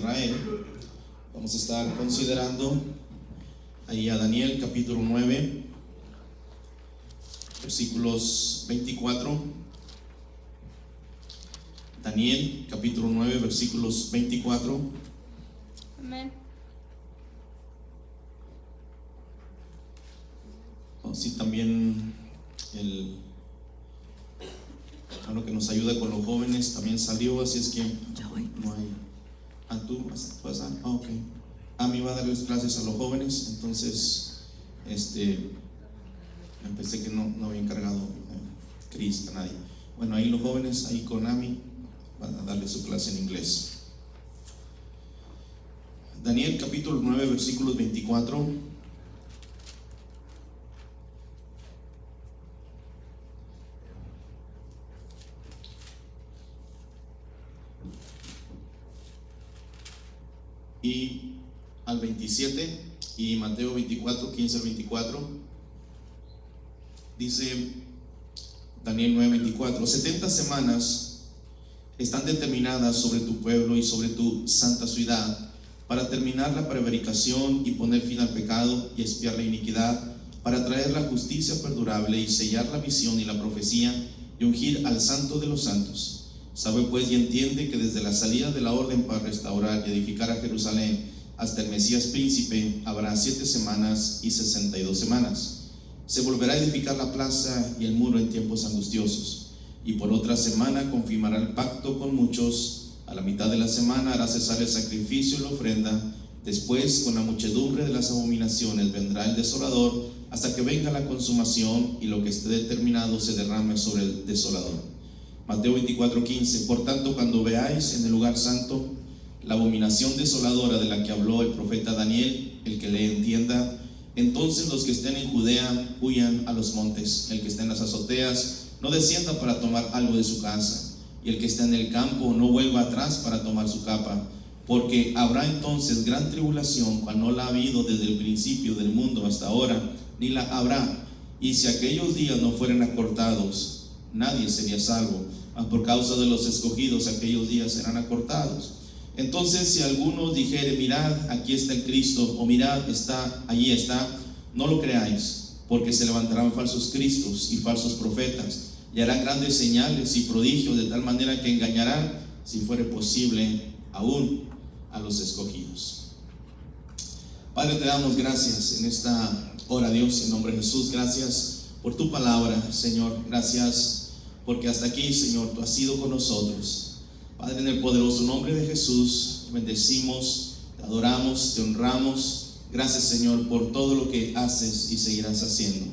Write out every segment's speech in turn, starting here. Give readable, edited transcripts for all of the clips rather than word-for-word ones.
Israel. Vamos a estar considerando ahí a Daniel capítulo 9, versículos 24. Daniel capítulo 9, versículos 24. Amén. Sí, también el hermano que nos ayuda con los jóvenes también salió, así es que no hay. ¿Tú vas a? Ok. Me va a darles clases a los jóvenes, entonces pensé que no había encargado Cris a nadie. Bueno, ahí los jóvenes, ahí con Ami, van a darle su clase en inglés. Daniel capítulo 9, versículos 24. Y al 27, y Mateo 24, 15 al 24, dice Daniel 9, 24: 70 semanas están determinadas sobre tu pueblo y sobre tu santa ciudad, para terminar la prevaricación y poner fin al pecado y expiar la iniquidad, para traer la justicia perdurable y sellar la visión y la profecía y ungir al santo de los santos. Sabe pues y entiende que desde la salida de la orden para restaurar y edificar a Jerusalén hasta el Mesías príncipe habrá 7 semanas y 62 semanas. Se volverá a edificar la plaza y el muro en tiempos angustiosos, y por otra semana confirmará el pacto con muchos. A la mitad de la semana hará cesar el sacrificio y la ofrenda. Después, con la muchedumbre de las abominaciones, vendrá el desolador, hasta que venga la consumación y lo que esté determinado se derrame sobre el desolador. Mateo 24, 15: por tanto, cuando veáis en el lugar santo la abominación desoladora de la que habló el profeta Daniel, el que le entienda, entonces los que estén en Judea huyan a los montes. El que esté en las azoteas no descienda para tomar algo de su casa, y el que está en el campo no vuelva atrás para tomar su capa, porque habrá entonces gran tribulación, cual no la ha habido desde el principio del mundo hasta ahora, ni la habrá. Y si aquellos días no fueren acortados, nadie sería salvo, mas por causa de los escogidos aquellos días serán acortados. Entonces, si alguno dijere: mirad, aquí está el Cristo, o mirad, allí está, no lo creáis, porque se levantarán falsos cristos y falsos profetas, y harán grandes señales y prodigios, de tal manera que engañarán, si fuere posible, aún a los escogidos. Padre, te damos gracias en esta hora, Dios, en nombre de Jesús. Gracias por tu palabra, Señor. Gracias porque hasta aquí, Señor, tú has sido con nosotros. Padre, en el poderoso nombre de Jesús, te bendecimos, te adoramos, te honramos. Gracias, Señor, por todo lo que haces y seguirás haciendo.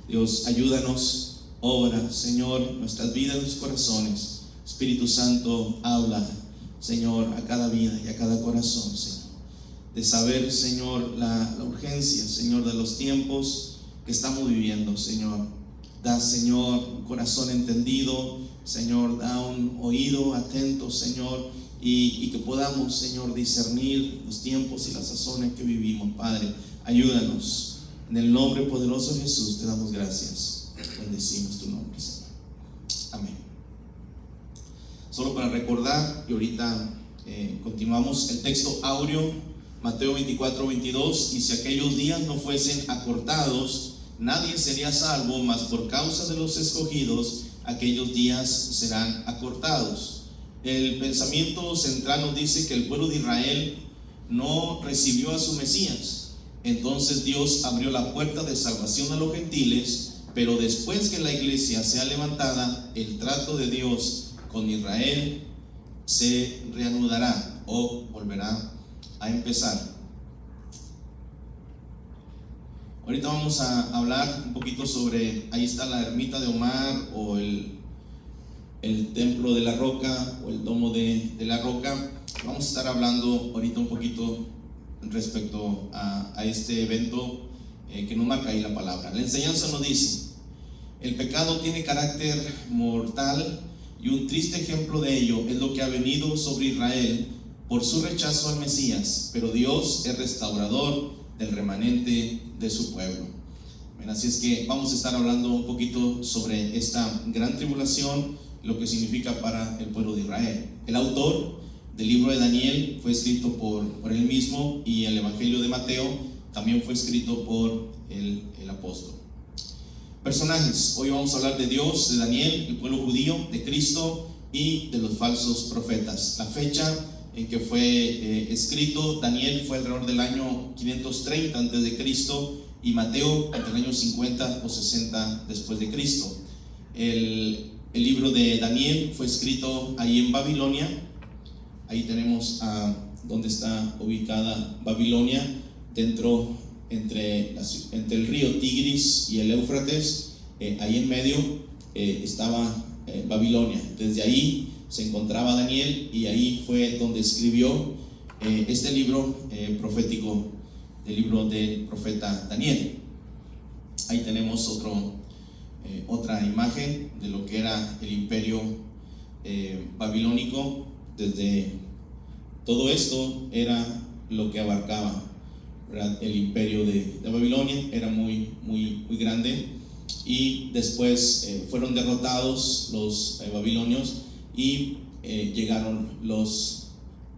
Dios, ayúdanos, obra, Señor, nuestras vidas, nuestros corazones. Espíritu Santo, habla, Señor, a cada vida y a cada corazón, Señor, de saber, Señor, la urgencia, Señor, de los tiempos que estamos viviendo, Señor. Da, Señor, un corazón entendido, Señor, da un oído atento, Señor, y que podamos, Señor, discernir los tiempos y las sazones que vivimos. Padre, ayúdanos. En el nombre poderoso de Jesús te damos gracias. Bendecimos tu nombre, Señor. Amén. Solo para recordar, y ahorita continuamos el texto áureo, Mateo 24, 22: y si aquellos días no fuesen acortados, nadie sería salvo, mas por causa de los escogidos aquellos días serán acortados. El pensamiento central nos dice que el pueblo de Israel no recibió a su Mesías. Entonces Dios abrió la puerta de salvación a los gentiles, pero después que la iglesia sea levantada, el trato de Dios con Israel se reanudará o volverá a empezar. Ahorita vamos a hablar un poquito sobre, ahí está la ermita de Omar, o el templo de la roca, o el domo de la roca. Vamos a estar hablando ahorita un poquito respecto a este evento que nos marca ahí la palabra. La enseñanza nos dice: el pecado tiene carácter mortal, y un triste ejemplo de ello es lo que ha venido sobre Israel por su rechazo al Mesías, pero Dios es restaurador del remanente de su pueblo. Bueno, así es que vamos a estar hablando un poquito sobre esta gran tribulación, lo que significa para el pueblo de Israel. El autor del libro de Daniel fue escrito por él mismo, y el Evangelio de Mateo también fue escrito por el apóstol. Personajes: hoy vamos a hablar de Dios, de Daniel, el pueblo judío, de Cristo y de los falsos profetas. La fecha en que fue escrito Daniel fue alrededor del año 530 antes de Cristo, y Mateo entre el año 50 o 60 después de Cristo. El libro de Daniel fue escrito ahí en Babilonia. Ahí tenemos donde está ubicada Babilonia, entre el río Tigris y el Éufrates. Ahí en medio estaba Babilonia. Desde ahí se encontraba Daniel, y ahí fue donde escribió este libro profético, el libro del profeta Daniel. Ahí tenemos otra imagen de lo que era el imperio babilónico. Desde todo esto era lo que abarcaba, ¿verdad? El imperio de Babilonia era muy grande, y después fueron derrotados los babilonios, y llegaron los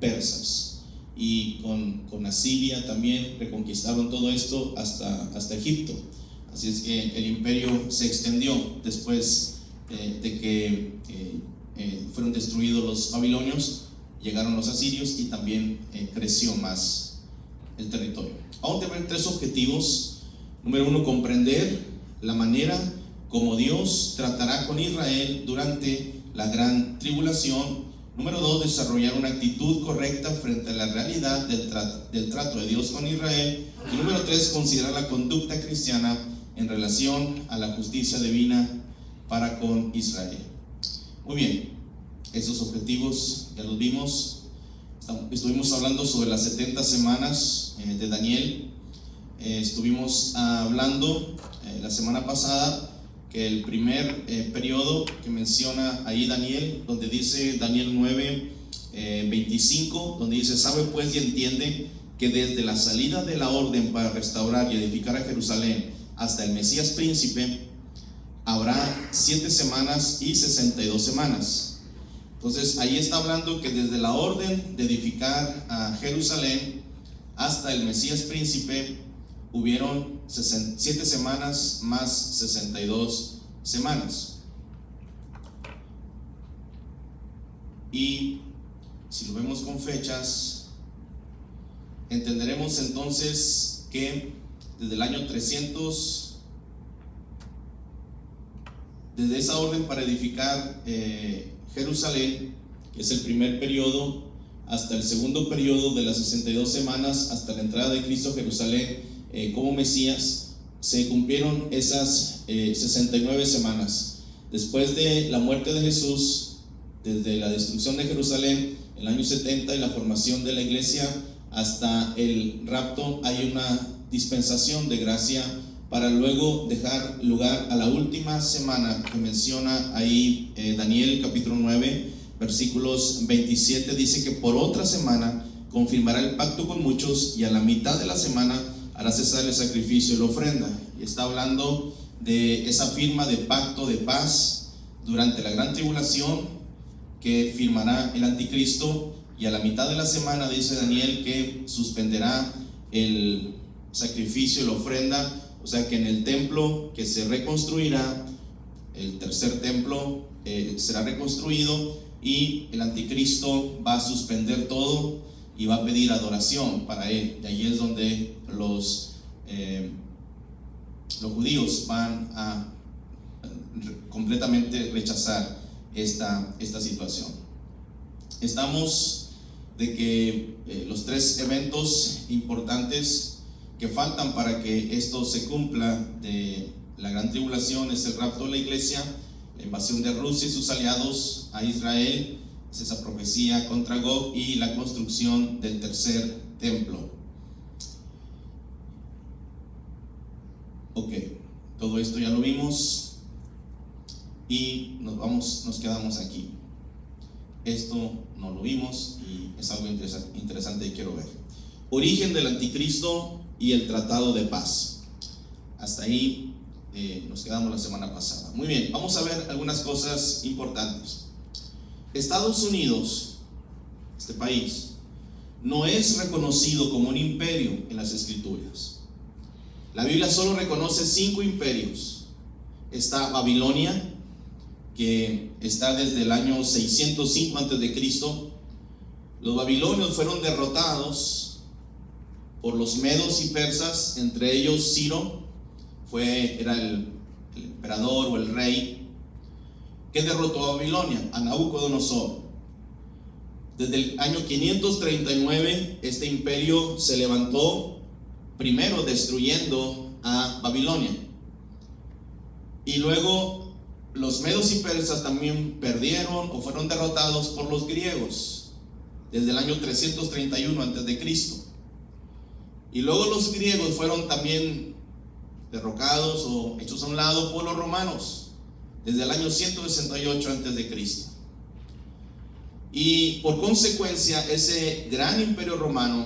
persas, y con Asiria también reconquistaron todo esto hasta Egipto. Así es que el imperio se extendió después de que fueron destruidos los babilonios. Llegaron los asirios, y también creció más el territorio. Vamos a tener 3 objetivos. Número 1, comprender la manera como Dios tratará con Israel durante la gran tribulación. Número 2, desarrollar una actitud correcta frente a la realidad del trato de Dios con Israel. Y número 3, considerar la conducta cristiana en relación a la justicia divina para con Israel. Muy bien, esos objetivos ya los vimos. Estuvimos hablando sobre las 70 semanas de Daniel. Estuvimos hablando la semana pasada que el primer periodo que menciona ahí Daniel, donde dice Daniel 9:25, donde dice: sabe pues y entiende que desde la salida de la orden para restaurar y edificar a Jerusalén hasta el Mesías príncipe habrá 7 semanas y 62 semanas. Entonces ahí está hablando que desde la orden de edificar a Jerusalén hasta el Mesías príncipe hubieron 7 semanas más 62 semanas. Y si lo vemos con fechas, entenderemos entonces que desde el año 300, desde esa orden para edificar Jerusalén, que es el primer periodo, hasta el segundo periodo de las 62 semanas, hasta la entrada de Cristo a Jerusalén como Mesías, se cumplieron esas 69 semanas. Después de la muerte de Jesús, desde la destrucción de Jerusalén en el año 70 y la formación de la iglesia hasta el rapto, hay una dispensación de gracia para luego dejar lugar a la última semana que menciona ahí Daniel capítulo 9 versículos 27. Dice que por otra semana confirmará el pacto con muchos, y a la mitad de la semana hará cesar el sacrificio y la ofrenda. Y está hablando de esa firma de pacto de paz durante la gran tribulación que firmará el anticristo, y a la mitad de la semana dice Daniel que suspenderá el sacrificio y la ofrenda. O sea que en el templo que se reconstruirá, el tercer templo será reconstruido, y el anticristo va a suspender todo y va a pedir adoración para él. Y ahí es donde los judíos van a completamente rechazar esta situación. Estamos de que los 3 eventos importantes que faltan para que esto se cumpla de la gran tribulación es el rapto de la iglesia, la invasión de Rusia y sus aliados a Israel, es esa profecía contra Gog, y la construcción del tercer templo. Ok, todo esto ya lo vimos y nos quedamos aquí. Esto no lo vimos y es algo interesante que quiero ver. Origen del anticristo y el tratado de paz. Hasta ahí nos quedamos la semana pasada. Muy bien, vamos a ver algunas cosas importantes. Estados Unidos este país, no es reconocido como un imperio en las Escrituras. La Biblia solo reconoce 5 imperios. Está Babilonia, que está desde el año 605 a.C. Los babilonios fueron derrotados por los medos y persas, entre ellos Ciro, era el emperador o el rey que derrotó a Babilonia, a Nabucodonosor. Desde el año 539 este imperio se levantó, primero destruyendo a Babilonia, y luego los medos y persas también perdieron o fueron derrotados por los griegos desde el año 331 a.C. Y luego los griegos fueron también derrocados o hechos a un lado por los romanos desde el año 168 a.C. Y por consecuencia ese gran imperio romano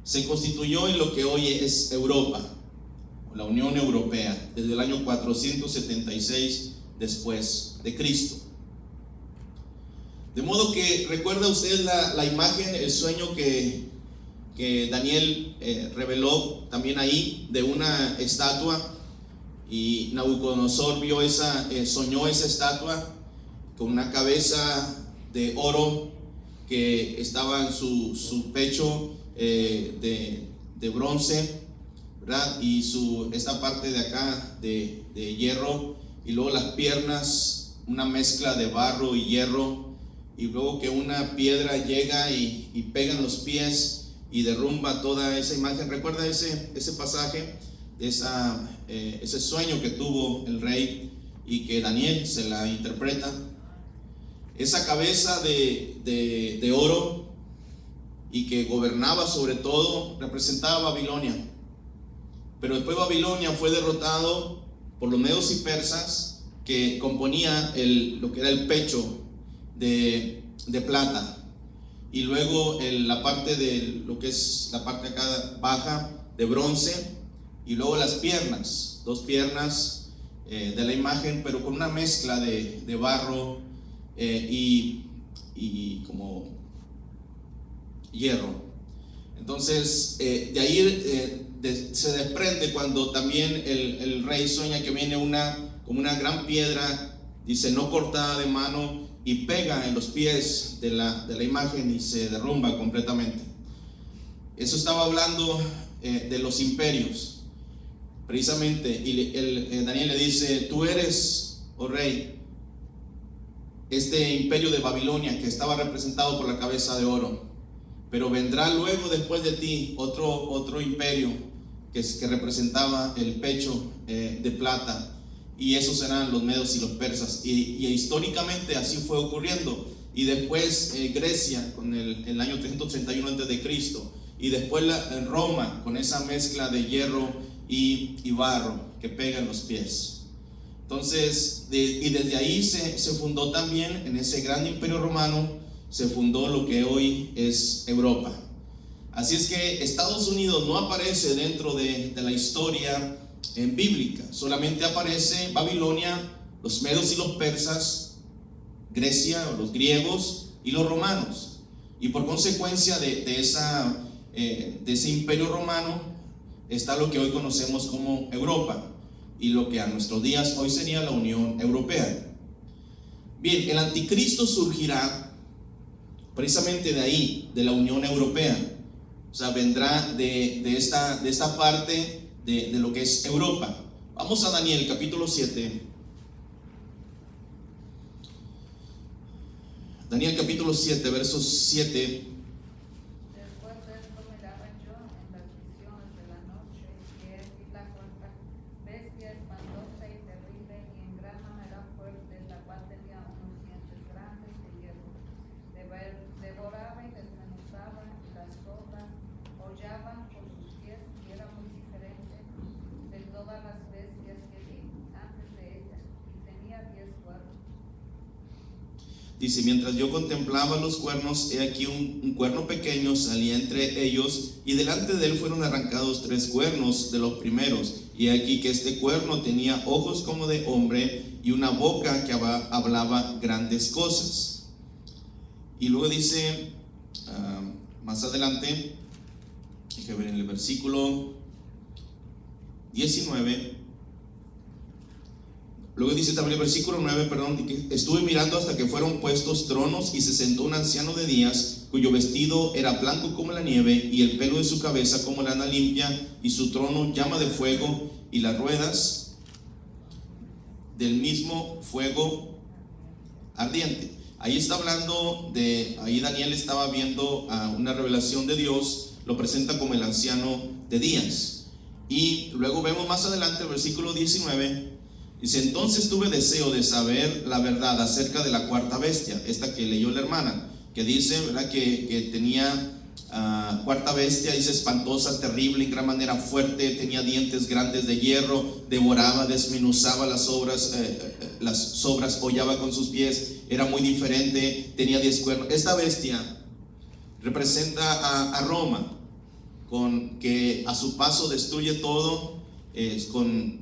se constituyó en lo que hoy es Europa, o la Unión Europea, desde el año 476 después de Cristo. De modo que recuerda usted la imagen, el sueño que Daniel reveló también ahí de una estatua, y Nabucodonosor soñó esa estatua con una cabeza de oro que estaba en su pecho de bronce, ¿verdad? Y esta parte de acá de hierro, y luego las piernas, una mezcla de barro y hierro, y luego que una piedra llega y pega en los pies y derrumba toda esa imagen. ¿Recuerda ese pasaje, ese sueño que tuvo el rey y que Daniel se la interpreta? Esa cabeza de oro y que gobernaba sobre todo representaba a Babilonia. Pero después Babilonia fue derrotado por los medos y persas, que componía lo que era el pecho de plata, y luego la parte de lo que es la parte acá baja de bronce, y luego las piernas, 2 piernas de la imagen, pero con una mezcla de barro y como hierro. Entonces de ahí se desprende cuando también el rey sueña que viene como una gran piedra, dice, no cortada de mano, y pega en los pies de la imagen y se derrumba completamente. Eso estaba hablando de los imperios precisamente, y Daniel le dice: tú eres, oh rey, este imperio de Babilonia que estaba representado por la cabeza de oro, pero vendrá luego después de ti otro imperio que representaba el pecho de plata, y esos serán los medos y los persas. Y históricamente así fue ocurriendo. Y después Grecia con el año 331 a.C., y después en Roma con esa mezcla de hierro y barro que pega en los pies. Entonces y desde ahí se fundó también, en ese gran imperio romano, se fundó lo que hoy es Europa. Así es que Estados Unidos no aparece dentro de la historia bíblica, solamente aparece Babilonia, los medos y los persas, Grecia o los griegos y los romanos. Y por consecuencia de ese imperio romano está lo que hoy conocemos como Europa, y lo que a nuestros días hoy sería la Unión Europea. Bien, el anticristo surgirá precisamente de ahí, de la Unión Europea. O sea, vendrá de esta parte de lo que es Europa. Vamos a Daniel capítulo 7. Daniel capítulo 7, versos 7. Después de esto miraba yo en las visiones de la noche, y he aquí la cuarta bestia espantosa y terrible, y en gran manera fuerte, la cual tenía unos dientes grandes de hierro. Devoraba y desmenuzaba las hojas, hollaban por sus pies, y era muy diferente de todas las bestias que vi antes de ella, y tenía 10 cuernos. Dice: mientras yo contemplaba los cuernos, he aquí un cuerno pequeño salía entre ellos, y delante de él fueron arrancados 3 cuernos de los primeros. Y he aquí que este cuerno tenía ojos como de hombre, y una boca que hablaba grandes cosas. Y luego dice: Más adelante, déjame ver en el versículo 19. Luego dice también el versículo 9, que estuve mirando hasta que fueron puestos tronos y se sentó un anciano de días, cuyo vestido era blanco como la nieve y el pelo de su cabeza como lana limpia, y su trono llama de fuego y las ruedas del mismo fuego ardiente. Ahí está hablando ahí Daniel estaba viendo una revelación de Dios, lo presenta como el anciano de días. Y luego vemos más adelante el versículo 19. Dice: entonces tuve deseo de saber la verdad acerca de la cuarta bestia, esta que leyó la hermana, que dice, ¿verdad?, que tenía cuarta bestia, dice espantosa, terrible, en gran manera fuerte, tenía dientes grandes de hierro, devoraba, desmenuzaba las sobras, hollaba con sus pies, era muy diferente, tenía 10 cuernos. Esta bestia representa a Roma, que a su paso destruye todo. Con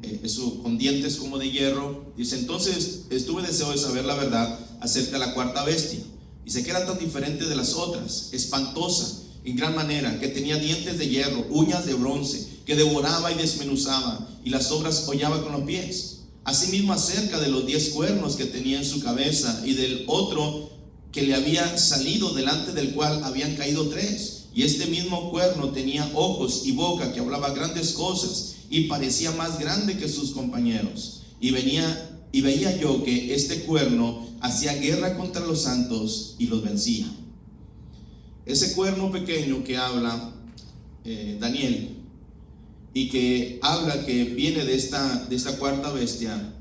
dientes como de hierro. Dice: entonces estuve deseo de saber la verdad acerca de la cuarta bestia. Dice que era tan diferente de las otras, espantosa en gran manera, que tenía dientes de hierro, uñas de bronce, que devoraba y desmenuzaba, y las sobras hollaba con los pies. Asimismo acerca de los 10 cuernos que tenía en su cabeza, y del otro que le había salido, delante del cual habían caído 3. Y este mismo cuerno tenía ojos y boca, que hablaba grandes cosas, y parecía más grande que sus compañeros. Y veía yo que este cuerno hacía guerra contra los santos y los vencía. Ese cuerno pequeño que habla Daniel, y que habla que viene de esta cuarta bestia,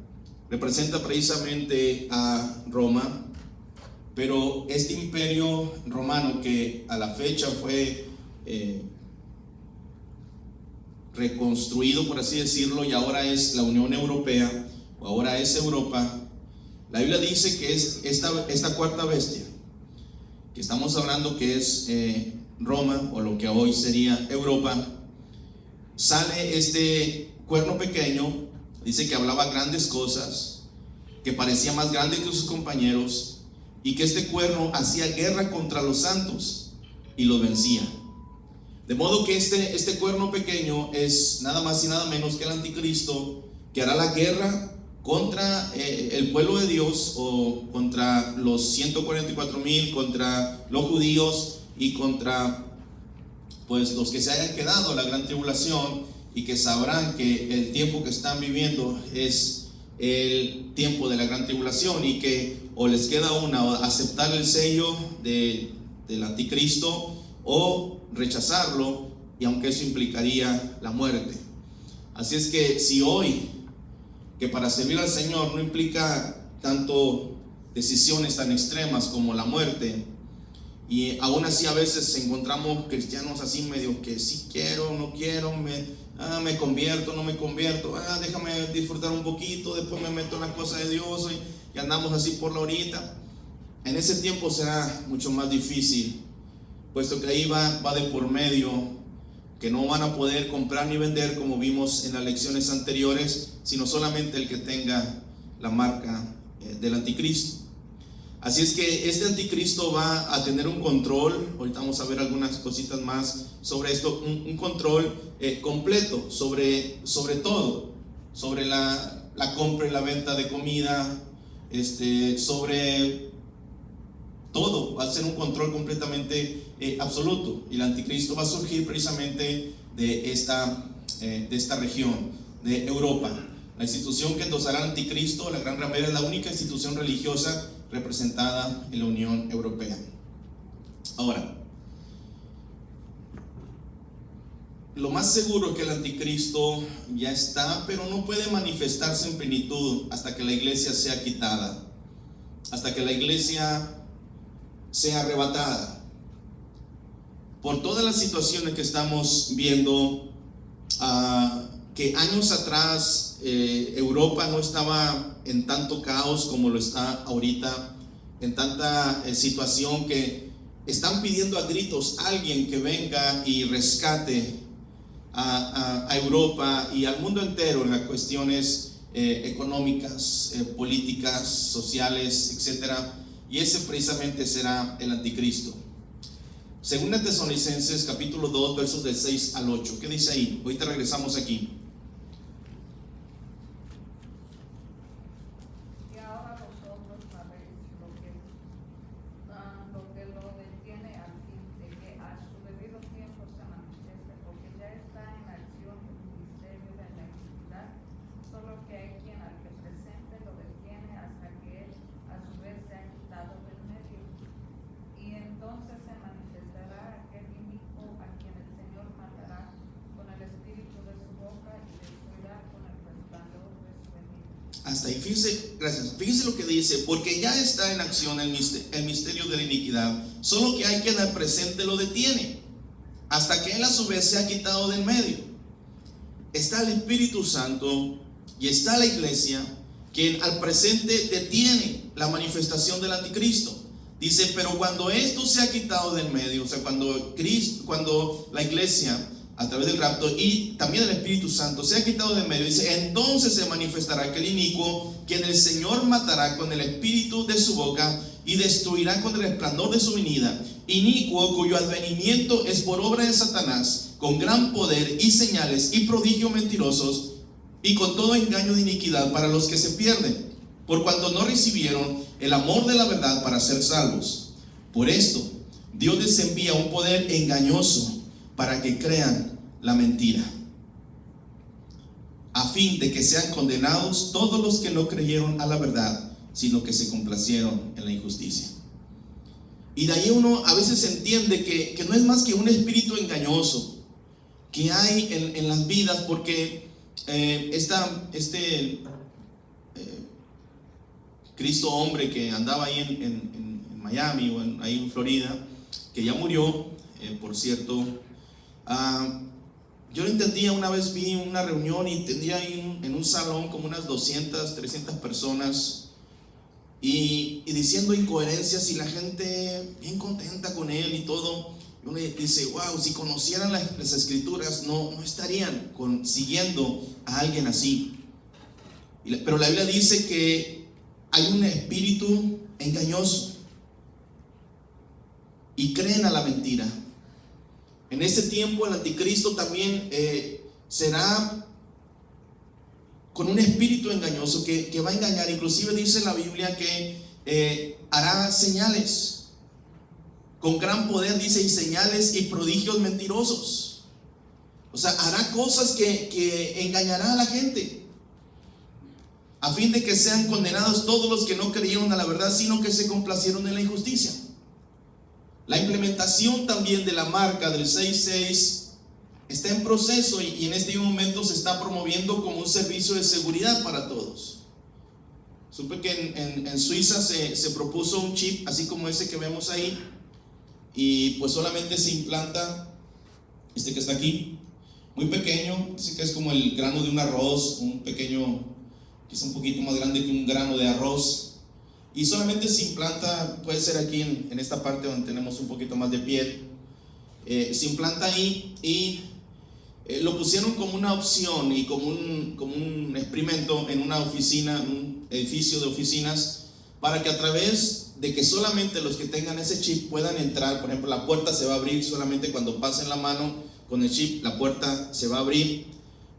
representa precisamente a Roma. Pero este imperio romano, que a la fecha fue reconstruido, por así decirlo, y ahora es la Unión Europea, o ahora es Europa, la Biblia dice que es esta cuarta bestia, que estamos hablando que es Roma, o lo que hoy sería Europa. Sale este cuerno pequeño, dice que hablaba grandes cosas, que parecía más grande que sus compañeros, y que este cuerno hacía guerra contra los santos y los vencía. De modo que este cuerno pequeño es nada más y nada menos que el anticristo, que hará la guerra contra el pueblo de Dios, o contra los 144,000, contra los judíos, y contra pues los que se hayan quedado a la gran tribulación, y que sabrán que el tiempo que están viviendo es el tiempo de la gran tribulación, y que o les queda una, aceptar el sello del anticristo, o rechazarlo, y aunque eso implicaría la muerte. Así es que si hoy, que para servir al Señor no implica tanto decisiones tan extremas como la muerte, y aún así a veces encontramos cristianos así medio que sí quiero, no quiero, me convierto, no me convierto, déjame disfrutar un poquito, después me meto en las cosas de Dios, y andamos así por la orilla. En ese tiempo será mucho más difícil, puesto que ahí va de por medio que no van a poder comprar ni vender, como vimos en las lecciones anteriores, sino solamente el que tenga la marca del anticristo. Así es que este anticristo va a tener un control. Ahorita vamos a ver algunas cositas más sobre esto, un control completo sobre todo, sobre la compra y la venta de comida, sobre todo. Va a ser un control completamente absoluto, y el anticristo va a surgir precisamente de esta región de Europa. La institución que endosará al anticristo, la Gran Ramera, es la única institución religiosa representada en la Unión Europea. Ahora, lo más seguro es que el anticristo ya está, pero no puede manifestarse en plenitud hasta que la iglesia sea quitada, hasta que la iglesia sea arrebatada. Por todas las situaciones que estamos viendo, que años atrás Europa no estaba en tanto caos como lo está ahorita, en tanta situación que están pidiendo a gritos a alguien que venga y rescate a Europa y al mundo entero en las cuestiones económicas, políticas, sociales, etcétera. Y ese precisamente será el anticristo. Segunda Tesalonicenses capítulo 2 versos del 6 al 8. ¿Qué dice ahí? Ahorita regresamos aquí. Y ahora vosotros sabéis lo que lo detiene al fin de que a su debido tiempo se manifieste, porque ya está en acción el ministerio de la iniquidad, solo que hay quien al que presente lo detiene hasta que él a su vez se ha quitado del medio. Y entonces se manifestará aquel inicuo a quien el Señor matará con el espíritu de su boca y destruirá con el resplandor de su venida. Hasta ahí, fíjese, gracias. Fíjese lo que dice, porque ya está en acción el misterio de la iniquidad, solo que hay quien al presente lo detiene, hasta que él a su vez se ha quitado del medio. Está el Espíritu Santo y está la iglesia, quien al presente detiene la manifestación del anticristo. Dice, pero cuando esto se ha quitado del medio, o sea, cuando la iglesia a través del rapto y también el Espíritu Santo se ha quitado del medio, dice, entonces se manifestará aquel inicuo, quien el Señor matará con el espíritu de su boca y destruirá con el resplandor de su venida. Inicuo cuyo advenimiento es por obra de Satanás, con gran poder y señales y prodigios mentirosos, y con todo engaño de iniquidad para los que se pierden, por cuanto no recibieron el amor de la verdad para ser salvos. Por esto Dios les envía un poder engañoso para que crean la mentira, a fin de que sean condenados todos los que no creyeron a la verdad, sino que se complacieron en la injusticia. Y de ahí uno a veces entiende que no es más que un espíritu engañoso que hay en las vidas, porque Cristo hombre que andaba ahí en Miami o ahí en Florida, que ya murió, por cierto. Yo lo entendía, una vez vi una reunión y tenía ahí en un salón como unas 200, 300 personas y diciendo incoherencias, y la gente bien contenta con él y todo. Y uno dice, wow, si conocieran las escrituras no estarían siguiendo a alguien así. Pero la Biblia dice que hay un espíritu engañoso y creen a la mentira. En ese tiempo el anticristo también será con un espíritu engañoso que va a engañar. Inclusive dice la Biblia que hará señales con gran poder, dice, y señales y prodigios mentirosos. O sea, hará cosas que engañará a la gente, a fin de que sean condenados todos los que no creyeron a la verdad, sino que se complacieron en la injusticia. La implementación también de la marca del 6.6 está en proceso y en este momento se está promoviendo como un servicio de seguridad para todos. Supe que en Suiza se propuso un chip así como ese que vemos ahí, y pues solamente se implanta este que está aquí, muy pequeño, dice que es como el grano de un arroz, un pequeño, quizá un poquito más grande que un grano de arroz. Y solamente se implanta, puede ser aquí en esta parte donde tenemos un poquito más de piel, se implanta ahí y lo pusieron como una opción y como un experimento en una oficina, en un edificio de oficinas, para que a través de que solamente los que tengan ese chip puedan entrar. Por ejemplo, la puerta se va a abrir solamente cuando pasen la mano con el chip, la puerta se va a abrir.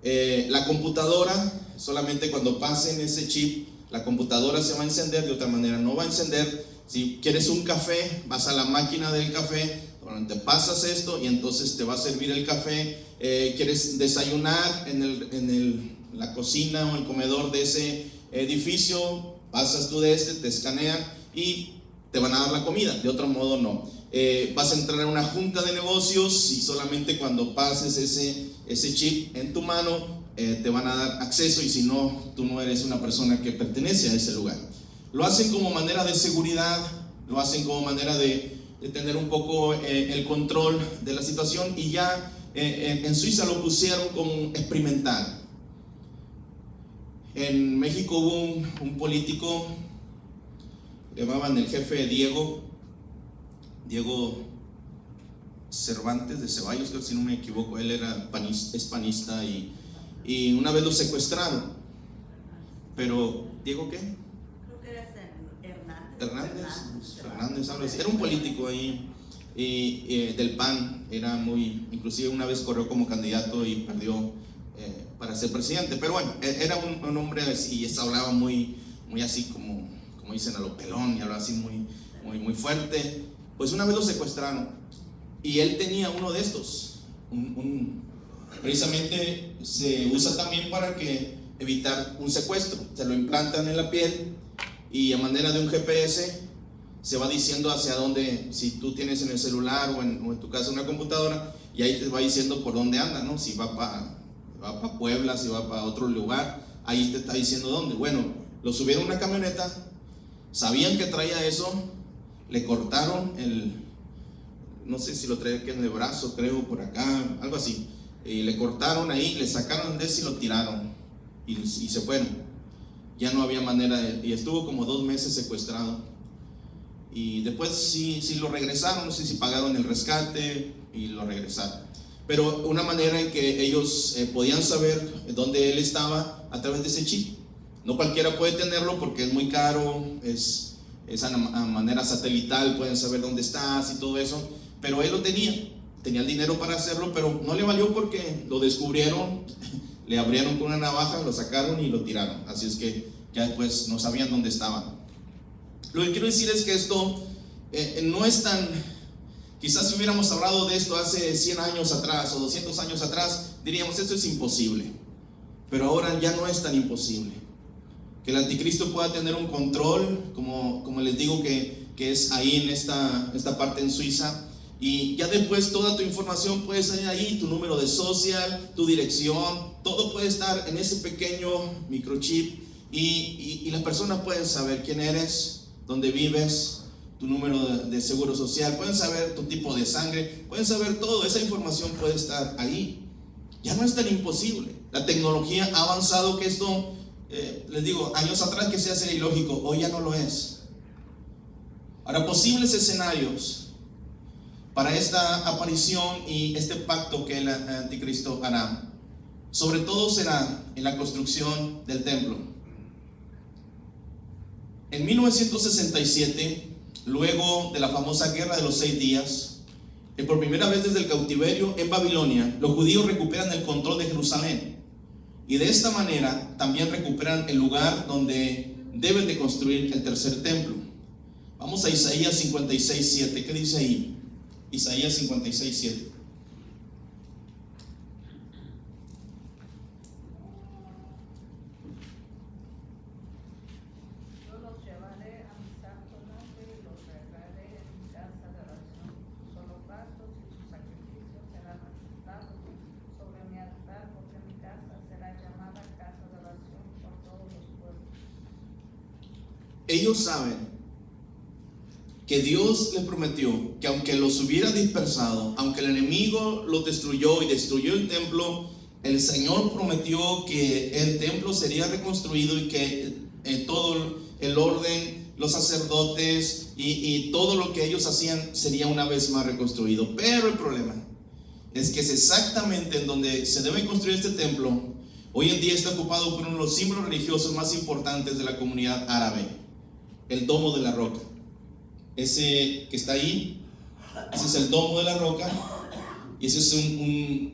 La computadora, solamente cuando pasen ese chip, la computadora se va a encender, de otra manera no va a encender. Si quieres un café, vas a la máquina del café, te pasas esto y entonces te va a servir el café. Quieres desayunar en la cocina o el comedor de ese edificio, pasas tú de te escanean y te van a dar la comida. De otro modo no. Vas a entrar a una junta de negocios y solamente cuando pases ese chip en tu mano te van a dar acceso, y si no, tú no eres una persona que pertenece a ese lugar. Lo hacen como manera de seguridad, lo hacen como manera de tener un poco el control de la situación, y ya en Suiza lo pusieron como experimental. En México hubo un político, le llamaban el jefe Diego Cervantes de Ceballos, creo, si no me equivoco. Él era panista y una vez lo secuestraron. Pero, ¿Diego qué? Creo que era Fernández, algo así. Era un político ahí del PAN, inclusive una vez corrió como candidato y perdió para ser presidente, pero bueno, era un hombre y hablaba muy así como dicen a lo pelón, y hablaba así muy fuerte. Pues una vez lo secuestraron y él tenía uno de estos, precisamente se usa también para evitar un secuestro, se lo implantan en la piel y a manera de un GPS se va diciendo hacia dónde, si tú tienes en el celular o en tu casa una computadora, y ahí te va diciendo por dónde anda, ¿no? Si va para Puebla, si va para otro lugar, ahí te está diciendo dónde. Bueno, lo subieron a una camioneta, sabían que traía eso, le cortaron no sé si lo traía aquí en el brazo, creo, por acá, algo así, y le cortaron ahí, le sacaron de eso y lo tiraron, y se fueron. Ya no había manera y estuvo como 2 meses secuestrado. Y después sí lo regresaron, no sé si pagaron el rescate y lo regresaron. Pero una manera en que ellos podían saber dónde él estaba a través de ese chip. No cualquiera puede tenerlo porque es muy caro, es a manera satelital, pueden saber dónde estás y todo eso. Pero él lo tenía el dinero para hacerlo, pero no le valió porque lo descubrieron, le abrieron con una navaja, lo sacaron y lo tiraron. Así es que ya después no sabían dónde estaba. Lo que quiero decir es que esto no es tan... Quizás si hubiéramos hablado de esto hace 100 años atrás o 200 años atrás, diríamos esto es imposible. Pero ahora ya no es tan imposible. Que el anticristo pueda tener un control, como les digo que es ahí en esta parte en Suiza. Y ya después toda tu información puede salir ahí, tu número de social, tu dirección, todo puede estar en ese pequeño microchip. Y las personas pueden saber quién eres, dónde vives, tu número de seguro social, pueden saber tu tipo de sangre, pueden saber todo, esa información puede estar ahí. Ya no es tan imposible. La tecnología ha avanzado que esto, les digo, años atrás que se hace ilógico, hoy ya no lo es. Ahora, posibles escenarios para esta aparición y este pacto que el anticristo hará, sobre todo será en la construcción del templo. En 1967, luego de la famosa Guerra de los 6 días, por primera vez desde el cautiverio en Babilonia, los judíos recuperan el control de Jerusalén. Y de esta manera también recuperan el lugar donde deben de construir el tercer templo. Vamos a Isaías 56:7. ¿Qué dice ahí? Isaías 56:7. Ellos saben que Dios les prometió que aunque los hubiera dispersado, aunque el enemigo los destruyó y destruyó el templo, el Señor prometió que el templo sería reconstruido y que todo el orden, los sacerdotes y todo lo que ellos hacían sería una vez más reconstruido. Pero el problema es que es exactamente en donde se debe construir este templo. Hoy en día está ocupado por uno de los símbolos religiosos más importantes de la comunidad árabe, el Domo de la Roca. Ese que está ahí, ese es el Domo de la Roca, y ese es un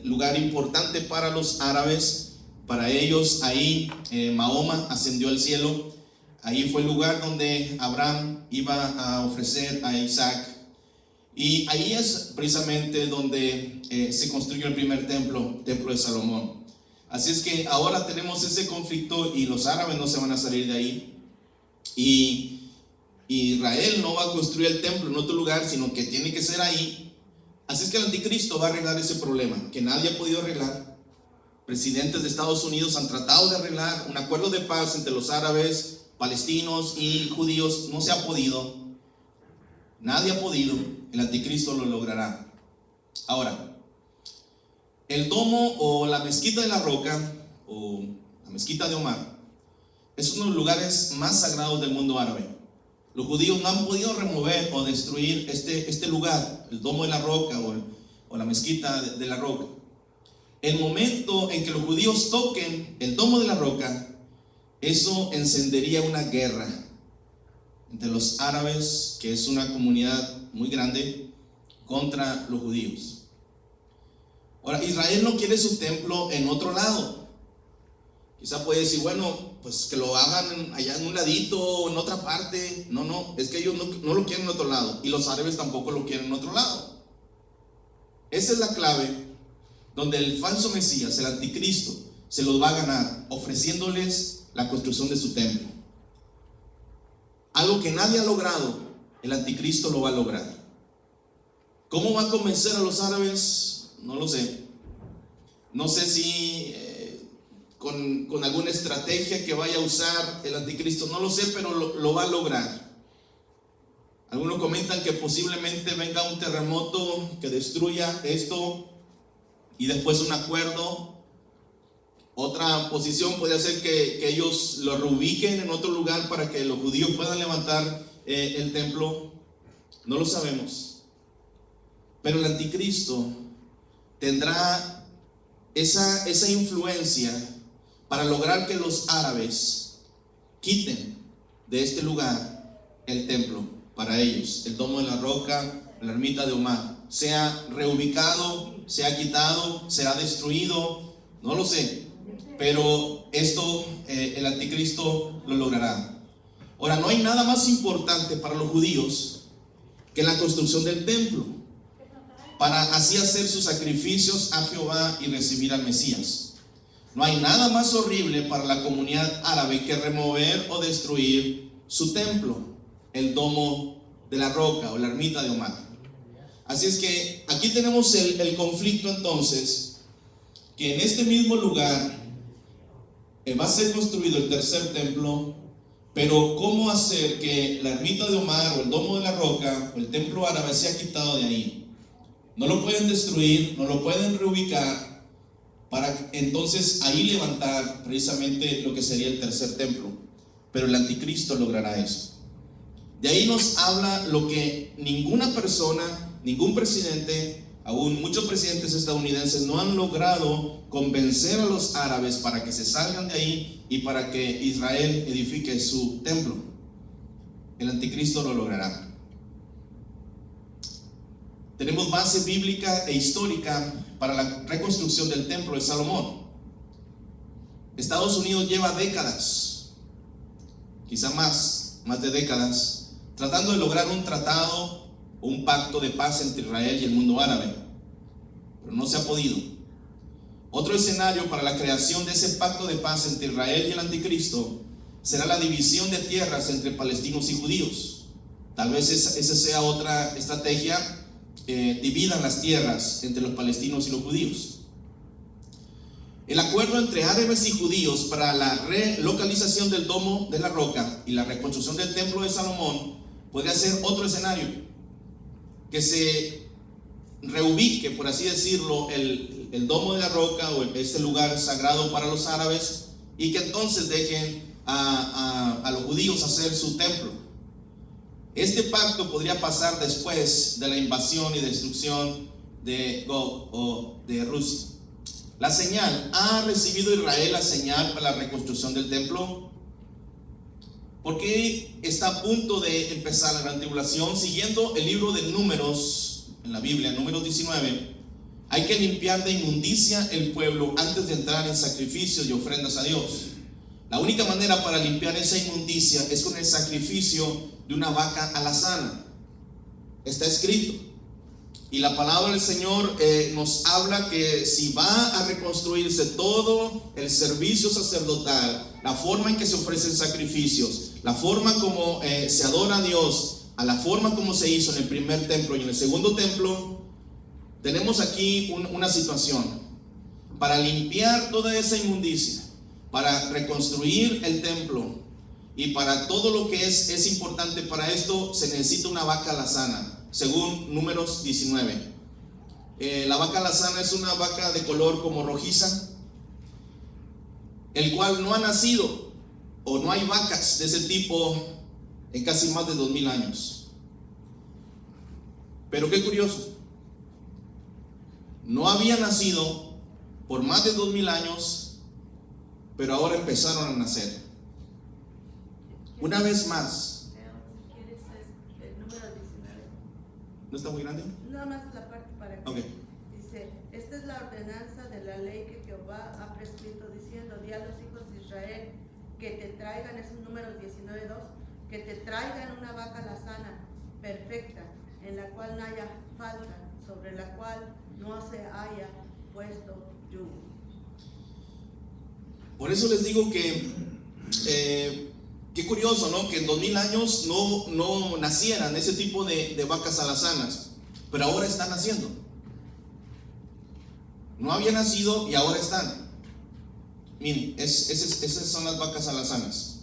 lugar importante para los árabes. Para ellos ahí Mahoma ascendió al cielo. Ahí fue el lugar donde Abraham iba a ofrecer a Isaac, y ahí es precisamente donde se construyó el primer templo de Salomón. Así es que ahora tenemos ese conflicto y los árabes no se van a salir de ahí. Y Israel no va a construir el templo en otro lugar, sino que tiene que ser ahí. Así es que el anticristo va a arreglar ese problema que nadie ha podido arreglar. Presidentes de Estados Unidos han tratado de arreglar un acuerdo de paz entre los árabes, palestinos y judíos. No se ha podido. Nadie ha podido. El anticristo lo logrará. Ahora, el domo o la mezquita de la roca o la mezquita de Omar es uno de los lugares más sagrados del mundo árabe. Los judíos no han podido remover o destruir este lugar, el Domo de la Roca o la mezquita de la Roca. El momento en que los judíos toquen el Domo de la Roca, eso encendería una guerra entre los árabes, que es una comunidad muy grande, contra los judíos. Ahora, Israel no quiere su templo en otro lado. Quizá puede decir, bueno, pues que lo hagan allá en un ladito o en otra parte. No, es que ellos no lo quieren en otro lado, y los árabes tampoco lo quieren en otro lado. Esa es la clave donde el falso Mesías, el anticristo, se los va a ganar, ofreciéndoles la construcción de su templo. Algo que nadie ha logrado, el anticristo lo va a lograr. ¿Cómo va a convencer a los árabes? No lo sé. No sé si con alguna estrategia que vaya a usar el anticristo, no lo sé, pero lo va a lograr. Algunos comentan que posiblemente venga un terremoto que destruya esto y después un acuerdo. Otra posición puede ser que ellos lo reubiquen en otro lugar para que los judíos puedan levantar el templo. No lo sabemos. Pero el anticristo tendrá esa influencia para lograr que los árabes quiten de este lugar el templo para ellos, el domo de la roca, la ermita de Omar, sea reubicado, sea quitado, será destruido, no lo sé, pero esto el anticristo lo logrará. Ahora, no hay nada más importante para los judíos que la construcción del templo, para así hacer sus sacrificios a Jehová y recibir al Mesías. No hay nada más horrible para la comunidad árabe que remover o destruir su templo, el domo de la roca o la ermita de Omar. Así es que aquí tenemos el conflicto entonces, que en este mismo lugar va a ser construido el tercer templo, pero ¿cómo hacer que la ermita de Omar o el domo de la roca o el templo árabe sea quitado de ahí? No lo pueden destruir, no lo pueden reubicar, para entonces ahí levantar precisamente lo que sería el tercer templo. Pero el anticristo logrará eso. De ahí nos habla lo que ninguna persona, ningún presidente, aún muchos presidentes estadounidenses no han logrado convencer a los árabes para que se salgan de ahí y para que Israel edifique su templo. El anticristo lo logrará. Tenemos base bíblica e histórica para la reconstrucción del templo de Salomón. Estados Unidos lleva décadas, quizá más de décadas, tratando de lograr un tratado o un pacto de paz entre Israel y el mundo árabe, pero no se ha podido. Otro escenario para la creación de ese pacto de paz entre Israel y el anticristo será la división de tierras entre palestinos y judíos. Tal vez esa sea otra estrategia. Dividan las tierras entre los palestinos y los judíos. El acuerdo entre árabes y judíos para la relocalización del domo de la roca y la reconstrucción del templo de Salomón podría ser otro escenario, que se reubique, por así decirlo, el domo de la roca o este lugar sagrado para los árabes, y que entonces dejen a los judíos hacer su templo. Este pacto podría pasar después de la invasión y destrucción de Gog o de Rusia. La señal, ¿ha recibido Israel la señal para la reconstrucción del templo? Porque está a punto de empezar la gran tribulación. Siguiendo el libro de Números en la Biblia, Números 19, hay que limpiar de inmundicia el pueblo antes de entrar en sacrificios y ofrendas a Dios. La única manera para limpiar esa inmundicia es con el sacrificio de una vaca alazana. Está escrito. Y la palabra del Señor nos habla que si va a reconstruirse todo el servicio sacerdotal, la forma en que se ofrecen sacrificios, la forma como se adora a Dios, a la forma como se hizo en el primer templo y en el segundo templo, tenemos aquí una situación. Para limpiar toda esa inmundicia, para reconstruir el templo y para todo lo que es importante para esto, se necesita una vaca alazana, según Números 19. La vaca alazana es una vaca de color como rojiza, el cual no ha nacido, o no hay vacas de ese tipo en casi más de 2000 años. Pero qué curioso, no había nacido por más de 2000 años, pero ahora empezaron a nacer. Una vez más, ¿No está muy grande? Nada más la parte para que Ok. dice, esta es la ordenanza de la ley que Jehová ha prescrito diciendo, di a los hijos de Israel que te traigan, es un número 19:2, que te traigan una vaca lazana perfecta, en la cual no haya falta, sobre la cual no se haya puesto yugo. Por eso les digo que qué curioso, ¿no? Que en 2000 años no nacieran ese tipo de vacas alazanas, pero ahora están naciendo. No había nacido y ahora están. Miren, esas son las vacas alazanas.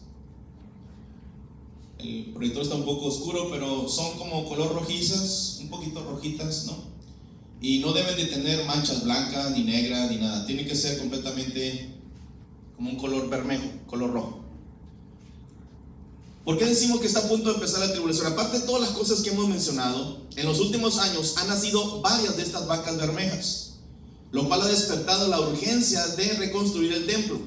El proyector está un poco oscuro, pero son como color rojizas, un poquito rojitas, ¿no? Y no deben de tener manchas blancas, ni negras, ni nada. Tiene que ser completamente como un color bermejo, color rojo. ¿Por qué decimos que está a punto de empezar la tribulación? Aparte de todas las cosas que hemos mencionado, en los últimos años han nacido varias de estas vacas bermejas, lo cual ha despertado la urgencia de reconstruir el templo.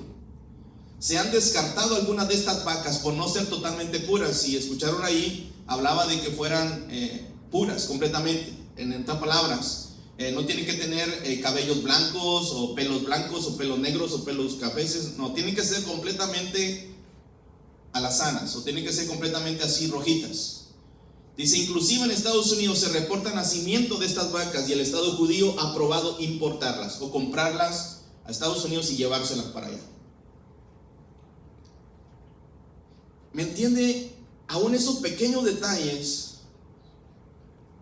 Se han descartado algunas de estas vacas por no ser totalmente puras. Si escucharon ahí, hablaba de que fueran puras completamente. En otras palabras, no tienen que tener cabellos blancos o pelos negros o pelos cafeces. No, tienen que ser completamente alazanas o tienen que ser completamente así rojitas. Dice, inclusive en Estados Unidos se reporta nacimiento de estas vacas y el Estado judío ha aprobado importarlas o comprarlas a Estados Unidos y llevárselas para allá. ¿Me entiende? Aún esos pequeños detalles.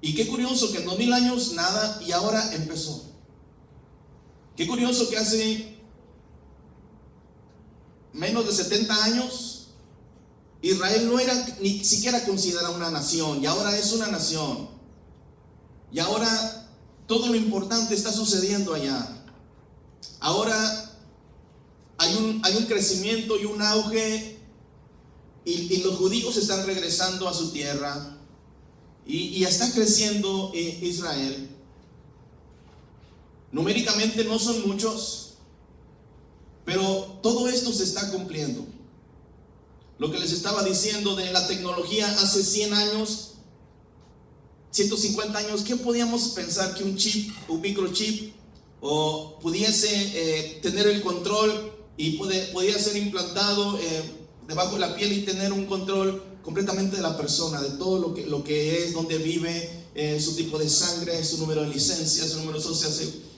Y qué curioso que en 2000 años nada y ahora empezó. Qué curioso que hace menos de 70 años Israel no era ni siquiera considerada una nación y ahora es una nación. Y ahora todo lo importante está sucediendo allá. Ahora hay un crecimiento y un auge y los judíos están regresando a su tierra. Y está creciendo Israel. Numéricamente no son muchos, pero todo esto se está cumpliendo. Lo que les estaba diciendo de la tecnología hace 100 años, 150 años, ¿qué podíamos pensar que un chip, un microchip, o pudiese tener el control y podía ser implantado debajo de la piel y tener un control completamente de la persona, de todo lo que es, dónde vive, su tipo de sangre, su número de licencia, su número social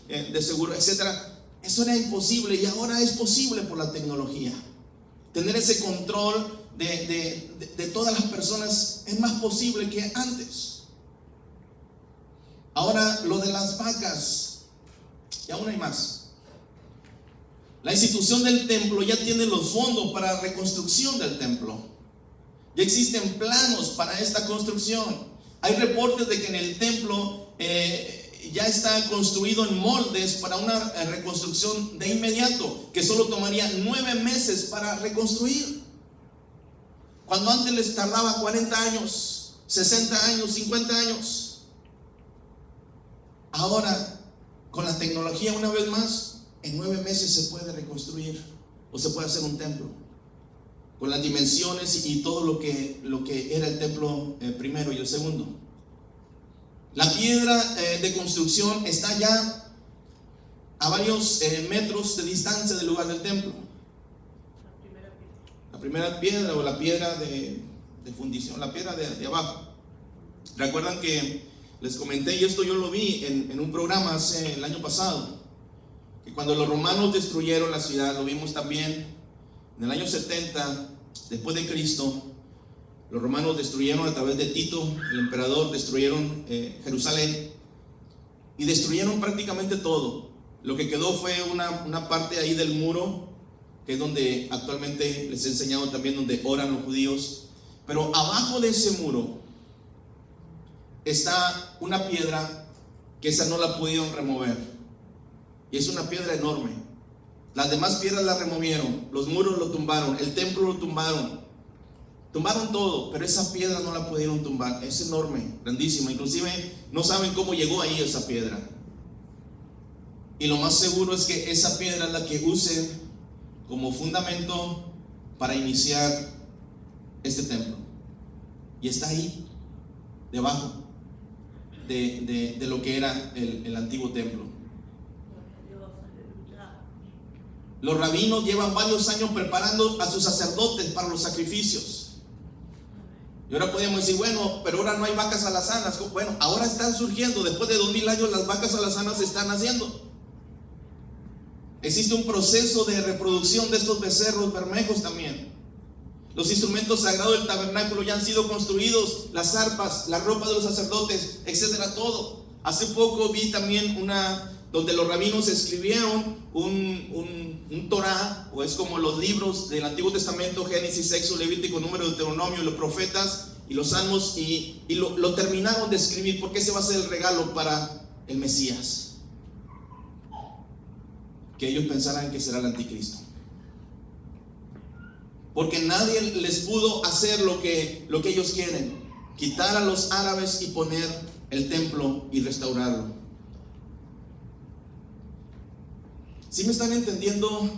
de seguro, etcétera? Eso era imposible y ahora es posible por la tecnología. Tener ese control de todas las personas es más posible que antes. Ahora lo de las vacas, y aún hay más. La institución del templo ya tiene los fondos para la reconstrucción del templo. Ya existen planos para esta construcción. Hay reportes de que en el templo ya está construido en moldes para una reconstrucción de inmediato, que solo tomaría 9 meses para reconstruir, cuando antes les tardaba 40 años, 60 años, 50 años. Ahora, con la tecnología, una vez más, en 9 meses se puede reconstruir o se puede hacer un templo con las dimensiones y todo lo que era el templo primero y el segundo. La piedra de construcción está ya a varios metros de distancia del lugar del templo. La primera piedra o la piedra de fundición, la piedra de abajo. Recuerdan que les comenté, y esto yo lo vi en un programa el año pasado, que cuando los romanos destruyeron la ciudad, lo vimos también en el año 70 después de Cristo. Los romanos destruyeron a través de Tito, el emperador, destruyeron Jerusalén y destruyeron prácticamente todo. Lo que quedó fue una parte ahí del muro, que es donde actualmente les he enseñado también, donde oran los judíos. Pero abajo de ese muro está una piedra que esa no la pudieron remover, y es una piedra enorme. Las demás piedras la removieron, los muros lo tumbaron, el templo lo tumbaron todo, pero esa piedra no la pudieron tumbar. Es enorme, grandísima, inclusive no saben cómo llegó ahí esa piedra. Y lo más seguro es que esa piedra es la que usen como fundamento para iniciar este templo, y está ahí debajo. de lo que era el antiguo templo. Dios, aleluya. Los rabinos llevan varios años preparando a sus sacerdotes para los sacrificios. Y ahora podríamos decir, bueno, pero ahora no hay vacas alazanas. Bueno, ahora están surgiendo, después de 2000 años las vacas alazanas se están haciendo. Existe un proceso de reproducción de estos becerros bermejos también. Los instrumentos sagrados del tabernáculo ya han sido construidos, las arpas, la ropa de los sacerdotes, etcétera, todo. Hace poco vi también donde los rabinos escribieron un Torah, o es como los libros del Antiguo Testamento, Génesis, Éxodo, Levítico, Número, Deuteronomio, los profetas y los salmos, y lo terminaron de escribir, porque ese va a ser el regalo para el Mesías. Que ellos pensaran que será el anticristo. Porque nadie les pudo hacer lo que ellos quieren: quitar a los árabes y poner el templo y restaurarlo. ¿Sí me están entendiendo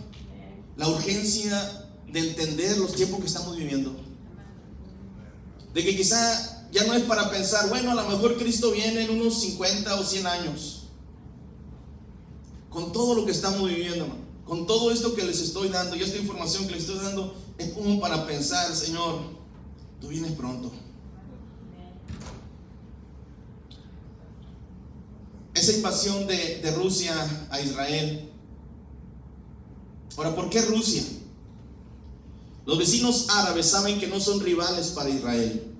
la urgencia de entender los tiempos que estamos viviendo? De que quizá ya no es para pensar, bueno, a lo mejor Cristo viene en unos 50 o 100 años. Con todo lo que estamos viviendo, hermano, con todo esto que les estoy dando y esta información que les estoy dando, es como para pensar, Señor, tú vienes pronto. Esa invasión de Rusia a Israel. Ahora, ¿por qué Rusia? Los vecinos árabes saben que no son rivales para Israel.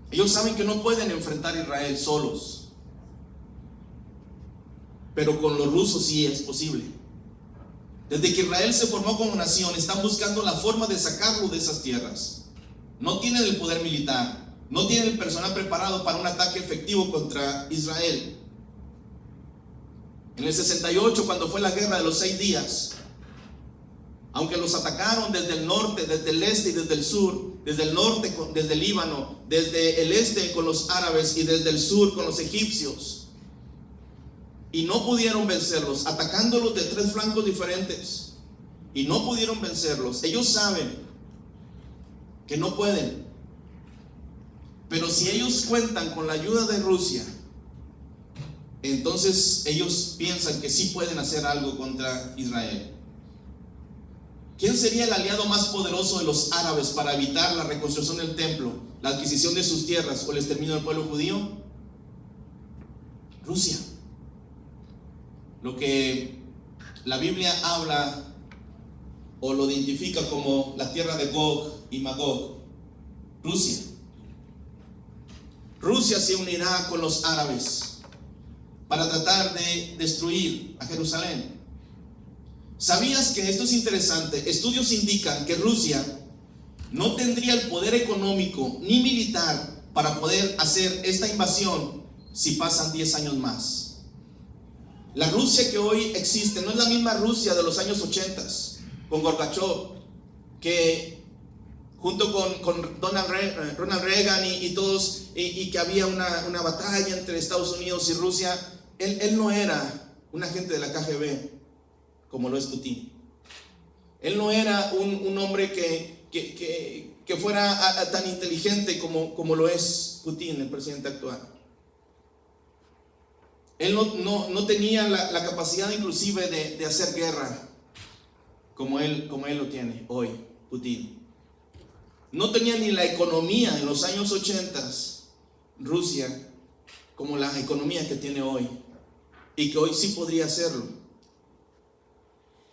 Ellos saben que no pueden enfrentar a Israel solos. Pero con los rusos sí es posible. Desde que Israel se formó como nación, están buscando la forma de sacarlo de esas tierras. No tienen el poder militar, no tienen el personal preparado para un ataque efectivo contra Israel. En el 68, cuando fue la guerra de los 6 días, aunque los atacaron desde el norte, desde el este y desde el sur, desde el norte desde el Líbano, desde el este con los árabes y desde el sur con los egipcios, y no pudieron vencerlos, atacándolos de 3 flancos diferentes, y no pudieron vencerlos. Ellos saben que no pueden, pero si ellos cuentan con la ayuda de Rusia, entonces ellos piensan que sí pueden hacer algo contra Israel. ¿Quién sería el aliado más poderoso de los árabes para evitar la reconstrucción del templo, la adquisición de sus tierras o el exterminio del pueblo judío? Rusia. Lo que la Biblia habla o lo identifica como la tierra de Gog y Magog. Rusia. Rusia se unirá con los árabes para tratar de destruir a Jerusalén. ¿Sabías que esto es interesante? Estudios indican que Rusia no tendría el poder económico ni militar para poder hacer esta invasión si pasan 10 años más. La Rusia que hoy existe no es la misma Rusia de los años 80 con Gorbachev, que junto con Ronald Reagan y todos, y que había una batalla entre Estados Unidos y Rusia. Él no era un agente de la KGB como lo es Putin. Él no era un hombre que fuera tan inteligente como lo es Putin, el presidente actual. Él no tenía la capacidad inclusive de hacer guerra como él lo tiene hoy, Putin. No tenía ni la economía en los años 80, Rusia, como la economía que tiene hoy, y que hoy sí podría hacerlo.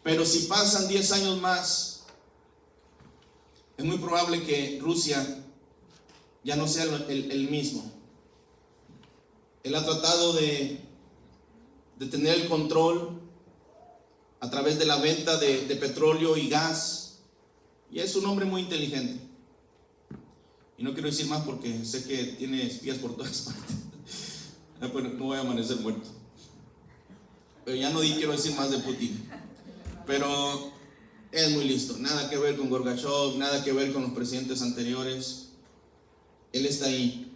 Pero si pasan 10 años más, es muy probable que Rusia ya no sea el mismo. Él ha tratado de tener el control a través de la venta de petróleo y gas, y es un hombre muy inteligente. Y no quiero decir más porque sé que tiene espías por todas partes. No voy a amanecer muerto. Pero ya no quiero decir más de Putin. Pero es muy listo. Nada que ver con Gorbachev, nada que ver con los presidentes anteriores. Él está ahí.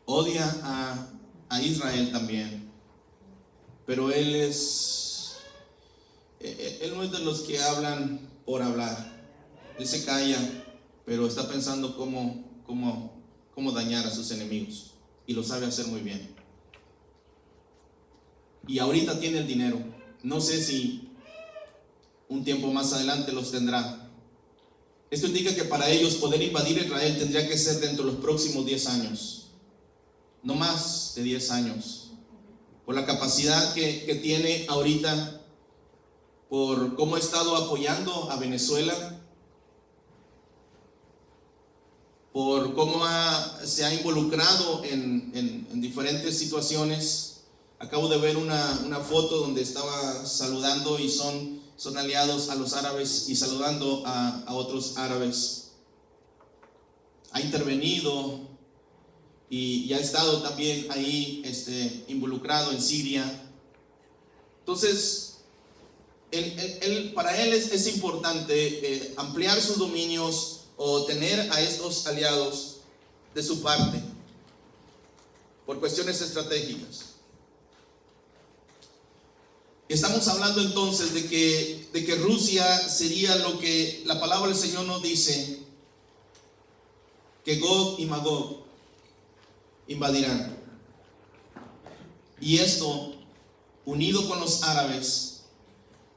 Odia a Israel también. Pero él no es de los que hablan por hablar. Él se calla, pero está pensando cómo dañar a sus enemigos. y lo sabe hacer muy bien. Y ahorita tiene el dinero. No sé si un tiempo más adelante los tendrá. Esto indica que para ellos poder invadir Israel tendría que ser dentro de los próximos 10 años. No más de 10 años. Por la capacidad que tiene ahorita, por cómo ha estado apoyando a Venezuela, por cómo se ha involucrado en diferentes situaciones. Acabo de ver una foto donde estaba saludando y son aliados a los árabes y saludando a otros árabes. Ha intervenido y ha estado también ahí involucrado en Siria. Entonces, para él es importante ampliar sus dominios o tener a estos aliados de su parte por cuestiones estratégicas. Estamos hablando entonces de que Rusia sería lo que la palabra del Señor nos dice, que Gog y Magog invadirán. Y esto, unido con los árabes,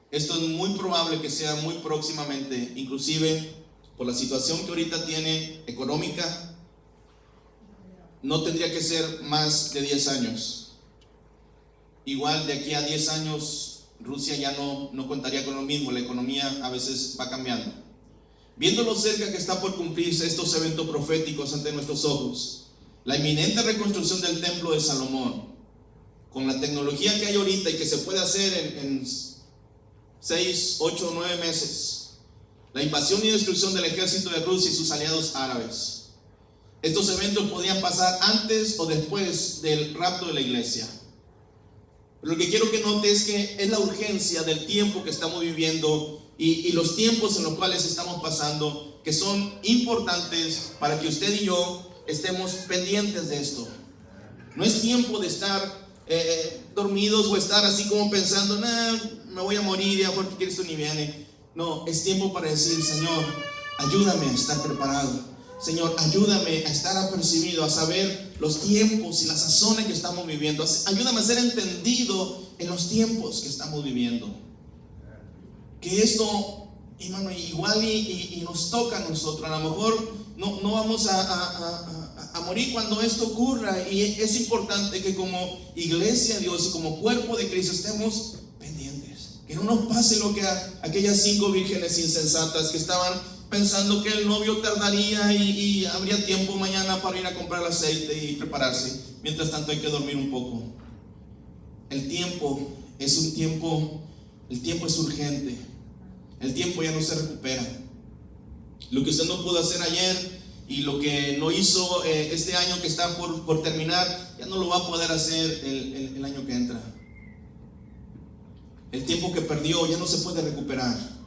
esto es muy probable que sea muy próximamente, inclusive por la situación que ahorita tiene económica, no tendría que ser más de 10 años. Igual de aquí a 10 años Rusia ya no contaría con lo mismo, la economía a veces va cambiando. Viendo lo cerca que está por cumplirse estos eventos proféticos ante nuestros ojos, la inminente reconstrucción del templo de Salomón, con la tecnología que hay ahorita y que se puede hacer en 6, 8, 9 meses, la invasión y destrucción del ejército de Rusia y sus aliados árabes, estos eventos podían pasar antes o después del rapto de la iglesia. Lo que quiero que note es que es la urgencia del tiempo que estamos viviendo y los tiempos en los cuales estamos pasando, que son importantes para que usted y yo estemos pendientes de esto. No es tiempo de estar dormidos o estar así como pensando, me voy a morir y a porque Cristo ni viene. No, es tiempo para decir, Señor, ayúdame a estar preparado. Señor, ayúdame a estar apercibido, a saber los tiempos y las sazones que estamos viviendo. Ayúdame a ser entendido en los tiempos que estamos viviendo. Que esto, hermano, igual y nos toca a nosotros. A lo mejor no vamos a morir cuando esto ocurra. Y es importante que como iglesia de Dios y como cuerpo de Cristo estemos pendientes. Que no nos pase lo que a aquellas 5 vírgenes insensatas que estaban pensando que el novio tardaría y habría tiempo mañana para ir a comprar aceite y prepararse. Mientras tanto hay que dormir un poco. El tiempo es urgente. El tiempo ya no se recupera. Lo que usted no pudo hacer ayer y lo que no hizo este año que está por terminar, ya no lo va a poder hacer el año que entra. El tiempo que perdió ya no se puede recuperar.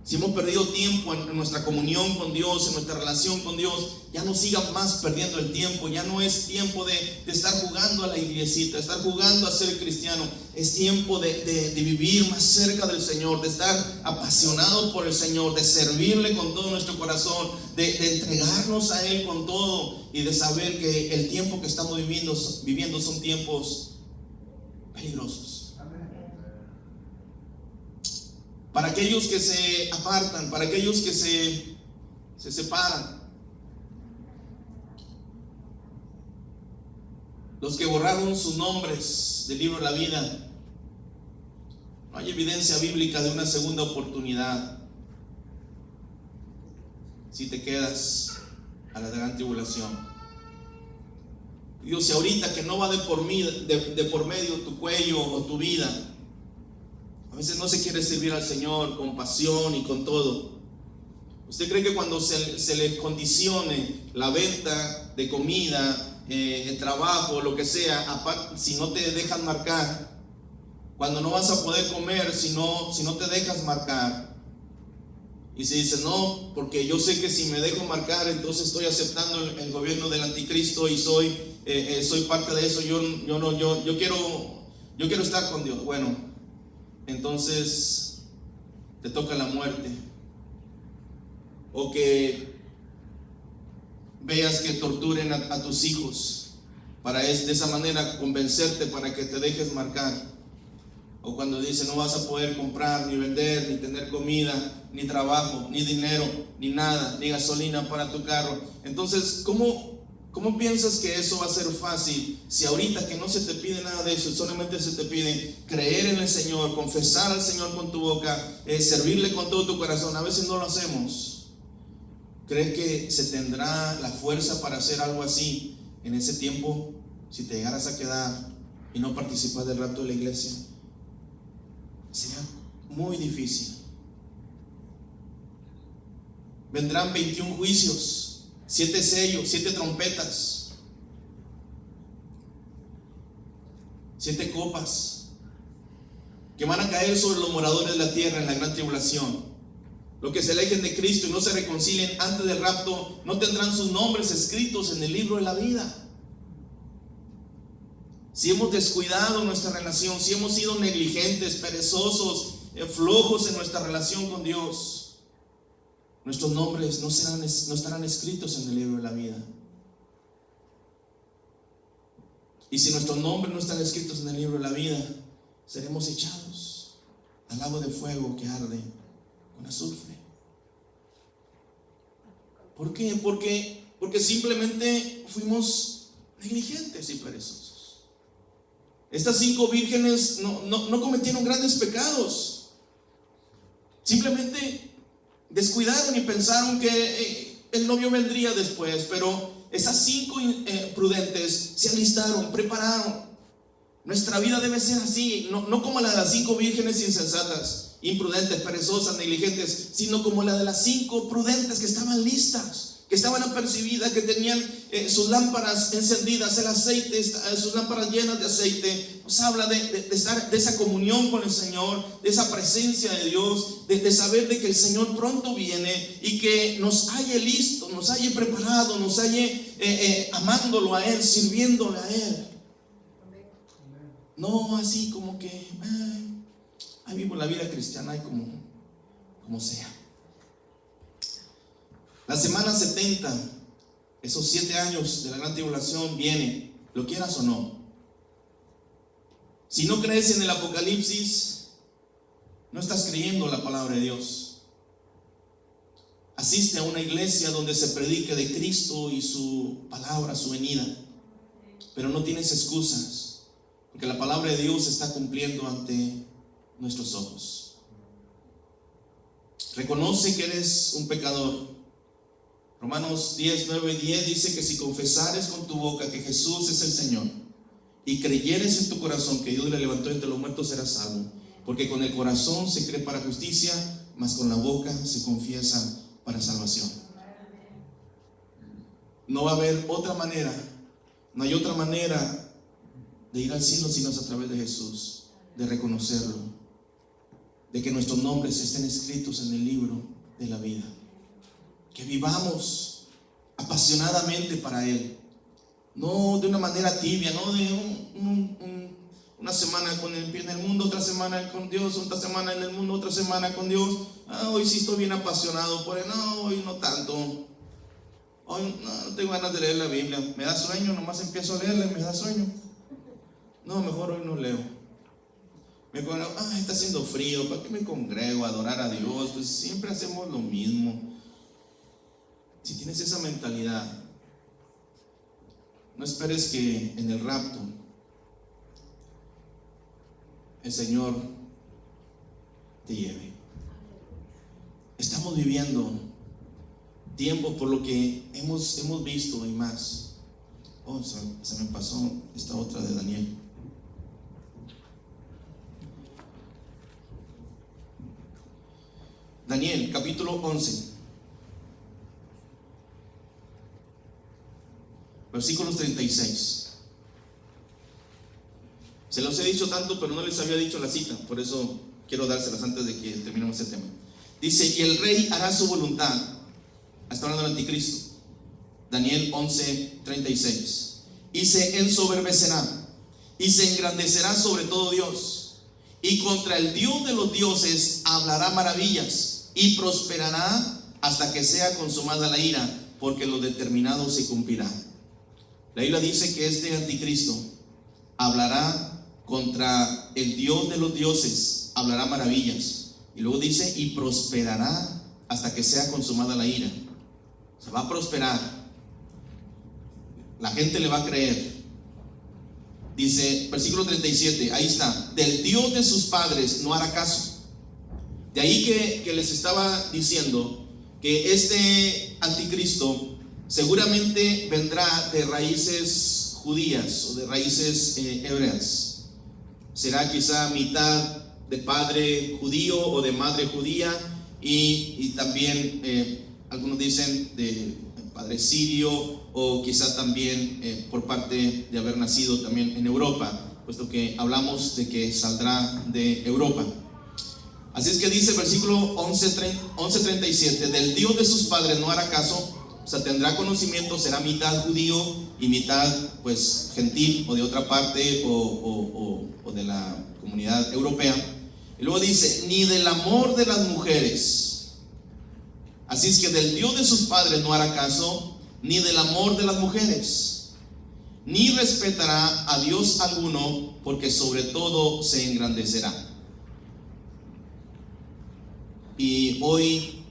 Si hemos perdido tiempo en nuestra comunión con Dios, en nuestra relación con Dios, ya no sigan más perdiendo el tiempo. Ya no es tiempo de estar jugando a la iglesita, de estar jugando a ser cristiano. Es tiempo de vivir más cerca del Señor, de estar apasionado por el Señor, de servirle con todo nuestro corazón, de entregarnos a Él con todo y de saber que el tiempo que estamos viviendo son tiempos peligrosos. Para aquellos que se apartan, para aquellos que se separan, los que borraron sus nombres del libro de la vida, no hay evidencia bíblica de una segunda oportunidad si te quedas a la gran tribulación. Dios, si ahorita que no va de por medio tu cuello o tu vida, a veces no se quiere servir al Señor con pasión y con todo. ¿Usted cree que cuando se le condicione la venta de comida, el trabajo, lo que sea, aparte, si no te dejan marcar, cuando no vas a poder comer si no te dejas marcar? Y se dice, no, porque yo sé que si me dejo marcar, entonces estoy aceptando el gobierno del anticristo y soy parte de eso. Yo quiero estar con Dios. Bueno, entonces te toca la muerte. O que veas que torturen a tus hijos para de esa manera convencerte para que te dejes marcar. O cuando dice no vas a poder comprar, ni vender, ni tener comida, ni trabajo, ni dinero, ni nada, ni gasolina para tu carro. Entonces, ¿cómo piensas que eso va a ser fácil si ahorita que no se te pide nada de eso, solamente se te pide creer en el Señor, confesar al Señor con tu boca, servirle con todo tu corazón? A veces no lo hacemos. ¿Crees que se tendrá la fuerza para hacer algo así en ese tiempo si te llegaras a quedar y no participar del rapto de la iglesia? Sería muy difícil. Vendrán 21 juicios, 7 sellos, 7 trompetas, 7 copas que van a caer sobre los moradores de la tierra en la gran tribulación. Los que se alejen de Cristo y no se reconcilien antes del rapto no tendrán sus nombres escritos en el libro de la vida. Si hemos descuidado nuestra relación, si hemos sido negligentes, perezosos, flojos en nuestra relación con Dios, nuestros nombres no estarán escritos en el libro de la vida. Y si nuestros nombres no están escritos en el libro de la vida, seremos echados al lago de fuego que arde con azufre. ¿Por qué? Porque simplemente fuimos negligentes y perezosos. Estas 5 vírgenes no cometieron grandes pecados. Simplemente descuidaron y pensaron que el novio vendría después. Pero esas 5 prudentes se alistaron, prepararon. Nuestra vida debe ser así, no como la de las 5 vírgenes insensatas, imprudentes, perezosas, negligentes, sino como la de las 5 prudentes que estaban listas, que estaban apercibidas, que tenían sus lámparas encendidas, el aceite, sus lámparas llenas de aceite. Nos habla de esa comunión con el Señor, de esa presencia de Dios, de saber de que el Señor pronto viene y que nos halle listo, nos halle preparado, nos halle amándolo a Él, sirviéndole a Él. No así como que ahí vivo la vida cristiana, ahí como sea. La semana 70, esos 7 años de la gran tribulación viene, lo quieras o no. Si no crees en el Apocalipsis, no estás creyendo la palabra de Dios. Asiste a una iglesia donde se predique de Cristo y su palabra, su venida, pero no tienes excusas, porque la palabra de Dios se está cumpliendo ante nuestros ojos. Reconoce que eres un pecador. Romanos 10, 9 y 10 dice que si confesares con tu boca que Jesús es el Señor y creyeres en tu corazón que Dios le levantó entre los muertos, serás salvo. Porque con el corazón se cree para justicia, mas con la boca se confiesa para salvación. No va a haber otra manera, no hay otra manera de ir al cielo sino a través de Jesús, de reconocerlo, de que nuestros nombres estén escritos en el libro de la vida. Que vivamos apasionadamente para Él, no de una manera tibia, no de una semana con el pie en el mundo, otra semana con Dios, otra semana en el mundo, otra semana con Dios. Hoy sí estoy bien apasionado por Él, no, hoy no tanto. Hoy no tengo ganas de leer la Biblia, me da sueño, nomás empiezo a leerla y me da sueño. No, mejor hoy no leo. Está haciendo frío, ¿para qué me congrego a adorar a Dios? Pues siempre hacemos lo mismo. Si tienes esa mentalidad, no esperes que en el rapto el Señor te lleve. Estamos viviendo tiempo por lo que hemos visto y más. Se me pasó esta otra de Daniel. Daniel, capítulo 11. Versículos 36. Se los he dicho tanto, pero no les había dicho la cita, por eso quiero dárselas antes de que terminemos este tema. Dice: y el rey hará su voluntad. Está hablando del anticristo. Daniel 11:36. Y se ensoberbecerá y se engrandecerá sobre todo Dios, y contra el Dios de los dioses hablará maravillas, y prosperará hasta que sea consumada la ira, porque lo determinado se cumplirá. La Biblia dice que este anticristo hablará contra el Dios de los dioses, hablará maravillas. Y luego dice, y prosperará hasta que sea consumada la ira. O sea, va a prosperar. La gente le va a creer. Dice, versículo 37, ahí está, del Dios de sus padres no hará caso. De ahí que les estaba diciendo que este anticristo seguramente vendrá de raíces judías o de raíces hebreas. Será quizá mitad de padre judío o de madre judía y también algunos dicen de padre sirio o quizá también por parte de haber nacido también en Europa, puesto que hablamos de que saldrá de Europa. Así es que dice el versículo 11:37, del Dios de sus padres no hará caso, o sea, tendrá conocimiento, será mitad judío y mitad pues gentil o de otra parte o de la comunidad europea. Y luego dice, ni del amor de las mujeres. Así es que del Dios de sus padres no hará caso, ni del amor de las mujeres, ni respetará a Dios alguno, porque sobre todo se engrandecerá. Y hoy,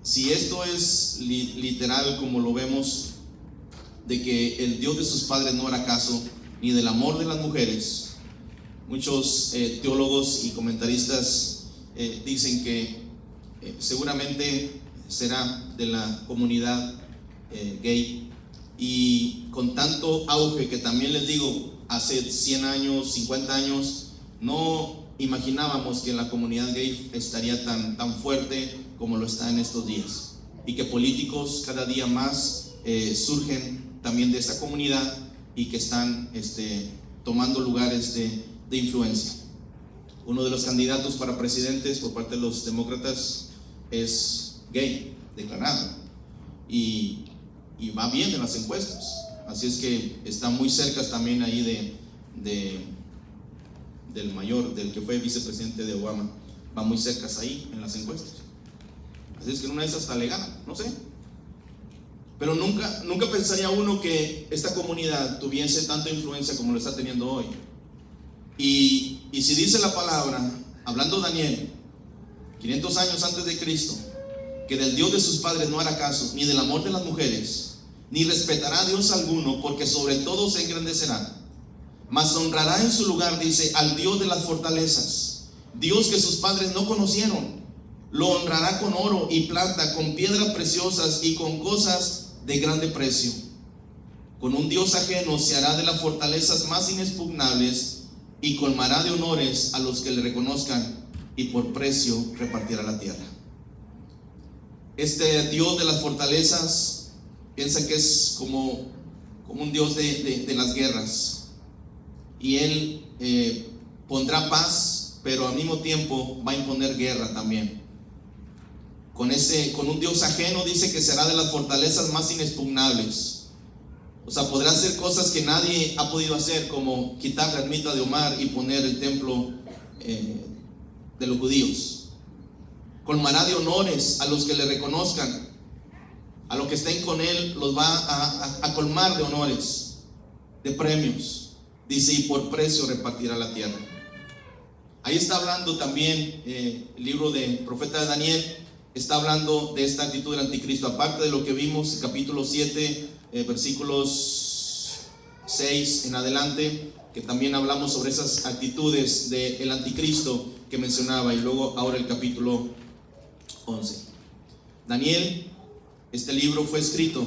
si esto es literal como lo vemos, de que el Dios de sus padres no hará caso, ni del amor de las mujeres, muchos teólogos y comentaristas dicen que seguramente será de la comunidad gay, y con tanto auge que también les digo, hace 100 años, 50 años, no imaginábamos que la comunidad gay estaría tan fuerte como lo está en estos días, y que políticos cada día más surgen también de esta comunidad y que están tomando lugares de influencia. Uno de los candidatos para presidentes por parte de los demócratas es gay, declarado, y va bien en las encuestas. Así es que está muy cerca también ahí del mayor, del que fue vicepresidente de Obama, va muy cerca ahí en las encuestas. Así es que en una de esas hasta le gana, no sé. Pero nunca pensaría uno que esta comunidad tuviese tanta influencia como lo está teniendo hoy. Y si dice la palabra, hablando Daniel, 500 años antes de Cristo, que del Dios de sus padres no hará caso, ni del amor de las mujeres, ni respetará a Dios alguno, porque sobre todo se engrandecerá, mas honrará en su lugar, dice, al Dios de las fortalezas, Dios que sus padres no conocieron, lo honrará con oro y plata, con piedras preciosas y con cosas de grande precio. Con un Dios ajeno se hará de las fortalezas más inexpugnables y colmará de honores a los que le reconozcan, y por precio repartirá la tierra. Este Dios de las fortalezas piensa que es como un Dios de las guerras, y Él pondrá paz, pero al mismo tiempo va a imponer guerra también. Con un Dios ajeno dice que será de las fortalezas más inexpugnables. O sea, podrá hacer cosas que nadie ha podido hacer, como quitar la ermita de Omar y poner el templo de los judíos. Colmará de honores a los que le reconozcan, a los que estén con él los va a colmar de honores, de premios. Dice, y por precio repartirá la tierra. Ahí está hablando también el libro del profeta Daniel, está hablando de esta actitud del anticristo, aparte de lo que vimos en capítulo 7, versículos 6 en adelante, que también hablamos sobre esas actitudes del anticristo que mencionaba, y luego ahora el capítulo 11. Daniel, este libro fue escrito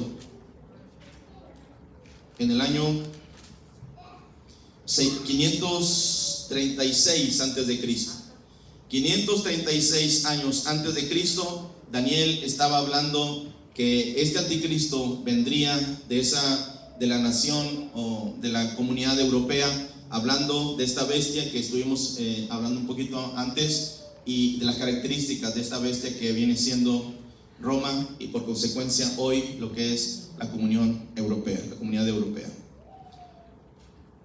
en el año 536 antes de Cristo. 536 años antes de Cristo, Daniel estaba hablando que este anticristo vendría de la nación o de la comunidad europea, hablando de esta bestia que estuvimos hablando un poquito antes, y de las características de esta bestia que viene siendo Roma, y por consecuencia hoy lo que es la comunión europea, la comunidad europea.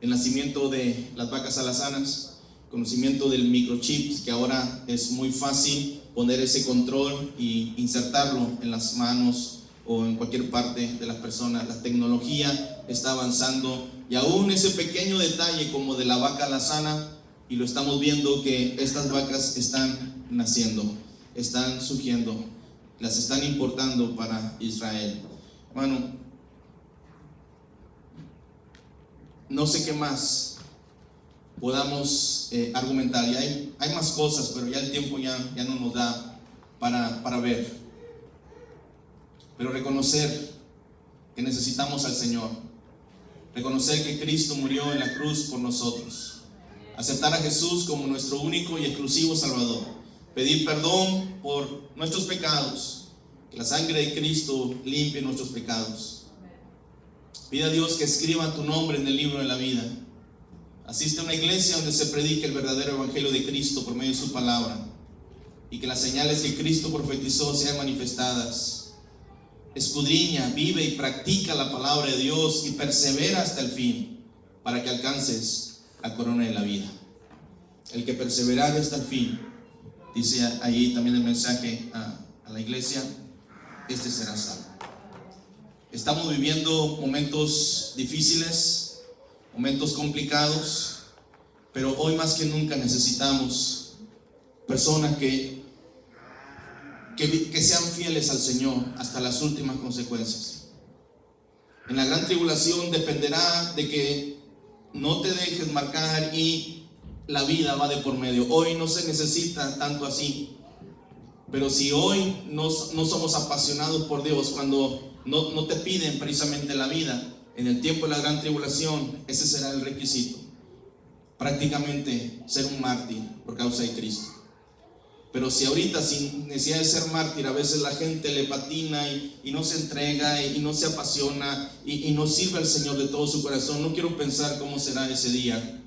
El nacimiento de las vacas alazanas, conocimiento del microchip, que ahora es muy fácil poner ese control y insertarlo en las manos o en cualquier parte de las personas. La tecnología está avanzando y aún ese pequeño detalle como de la vaca alazana, y lo estamos viendo que estas vacas están naciendo, están surgiendo, las están importando para Israel. Bueno, no sé qué más podamos argumentar, y hay más cosas, pero ya el tiempo ya no nos da para ver. Pero reconocer que necesitamos al Señor, reconocer que Cristo murió en la cruz por nosotros, aceptar a Jesús como nuestro único y exclusivo Salvador, pedir perdón por nuestros pecados, que la sangre de Cristo limpie nuestros pecados. Pide a Dios que escriba tu nombre en el libro de la vida. Asiste a una iglesia donde se predique el verdadero evangelio de Cristo por medio de su palabra, y que las señales que Cristo profetizó sean manifestadas. Escudriña, vive y practica la palabra de Dios y persevera hasta el fin, para que alcances la corona de la vida. El que perseverare hasta el fin, dice ahí también el mensaje a la iglesia, este será salvo. Estamos viviendo momentos difíciles, momentos complicados, pero hoy más que nunca necesitamos personas que sean fieles al Señor hasta las últimas consecuencias. En la gran tribulación dependerá de que no te dejes marcar y la vida va de por medio. Hoy no se necesita tanto así, pero si hoy no somos apasionados por Dios, cuando no te piden precisamente la vida, en el tiempo de la gran tribulación, ese será el requisito, prácticamente ser un mártir por causa de Cristo. Pero si ahorita, sin necesidad de ser mártir, a veces la gente le patina y no se entrega y no se apasiona y no sirve al Señor de todo su corazón, no quiero pensar cómo será ese día.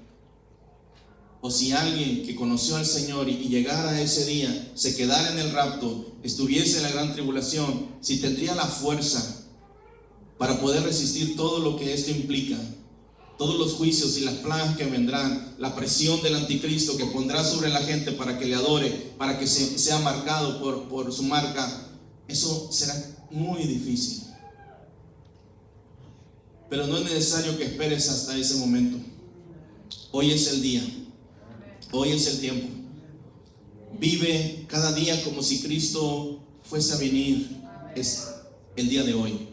O si alguien que conoció al Señor y llegara a ese día, se quedara en el rapto, estuviese en la gran tribulación, si tendría la fuerza para poder resistir todo lo que esto implica, todos los juicios y las plagas que vendrán, la presión del anticristo que pondrá sobre la gente para que le adore, para que sea marcado por su marca, eso será muy difícil. Pero no es necesario que esperes hasta ese momento. Hoy es el día, hoy es el tiempo. Vive cada día como si Cristo fuese a venir. Es el día de hoy.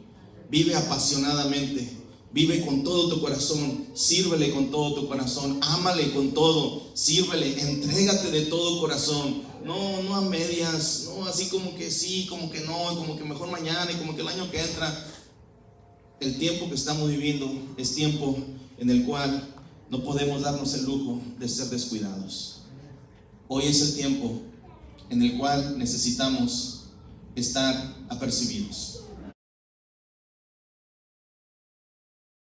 Vive apasionadamente, vive con todo tu corazón, sírvele con todo tu corazón, ámale con todo, sírvele, entrégate de todo corazón, no a medias, no así como que sí, como que no, como que mejor mañana y como que el año que entra. El tiempo que estamos viviendo es tiempo en el cual no podemos darnos el lujo de ser descuidados. Hoy es el tiempo en el cual necesitamos estar apercibidos.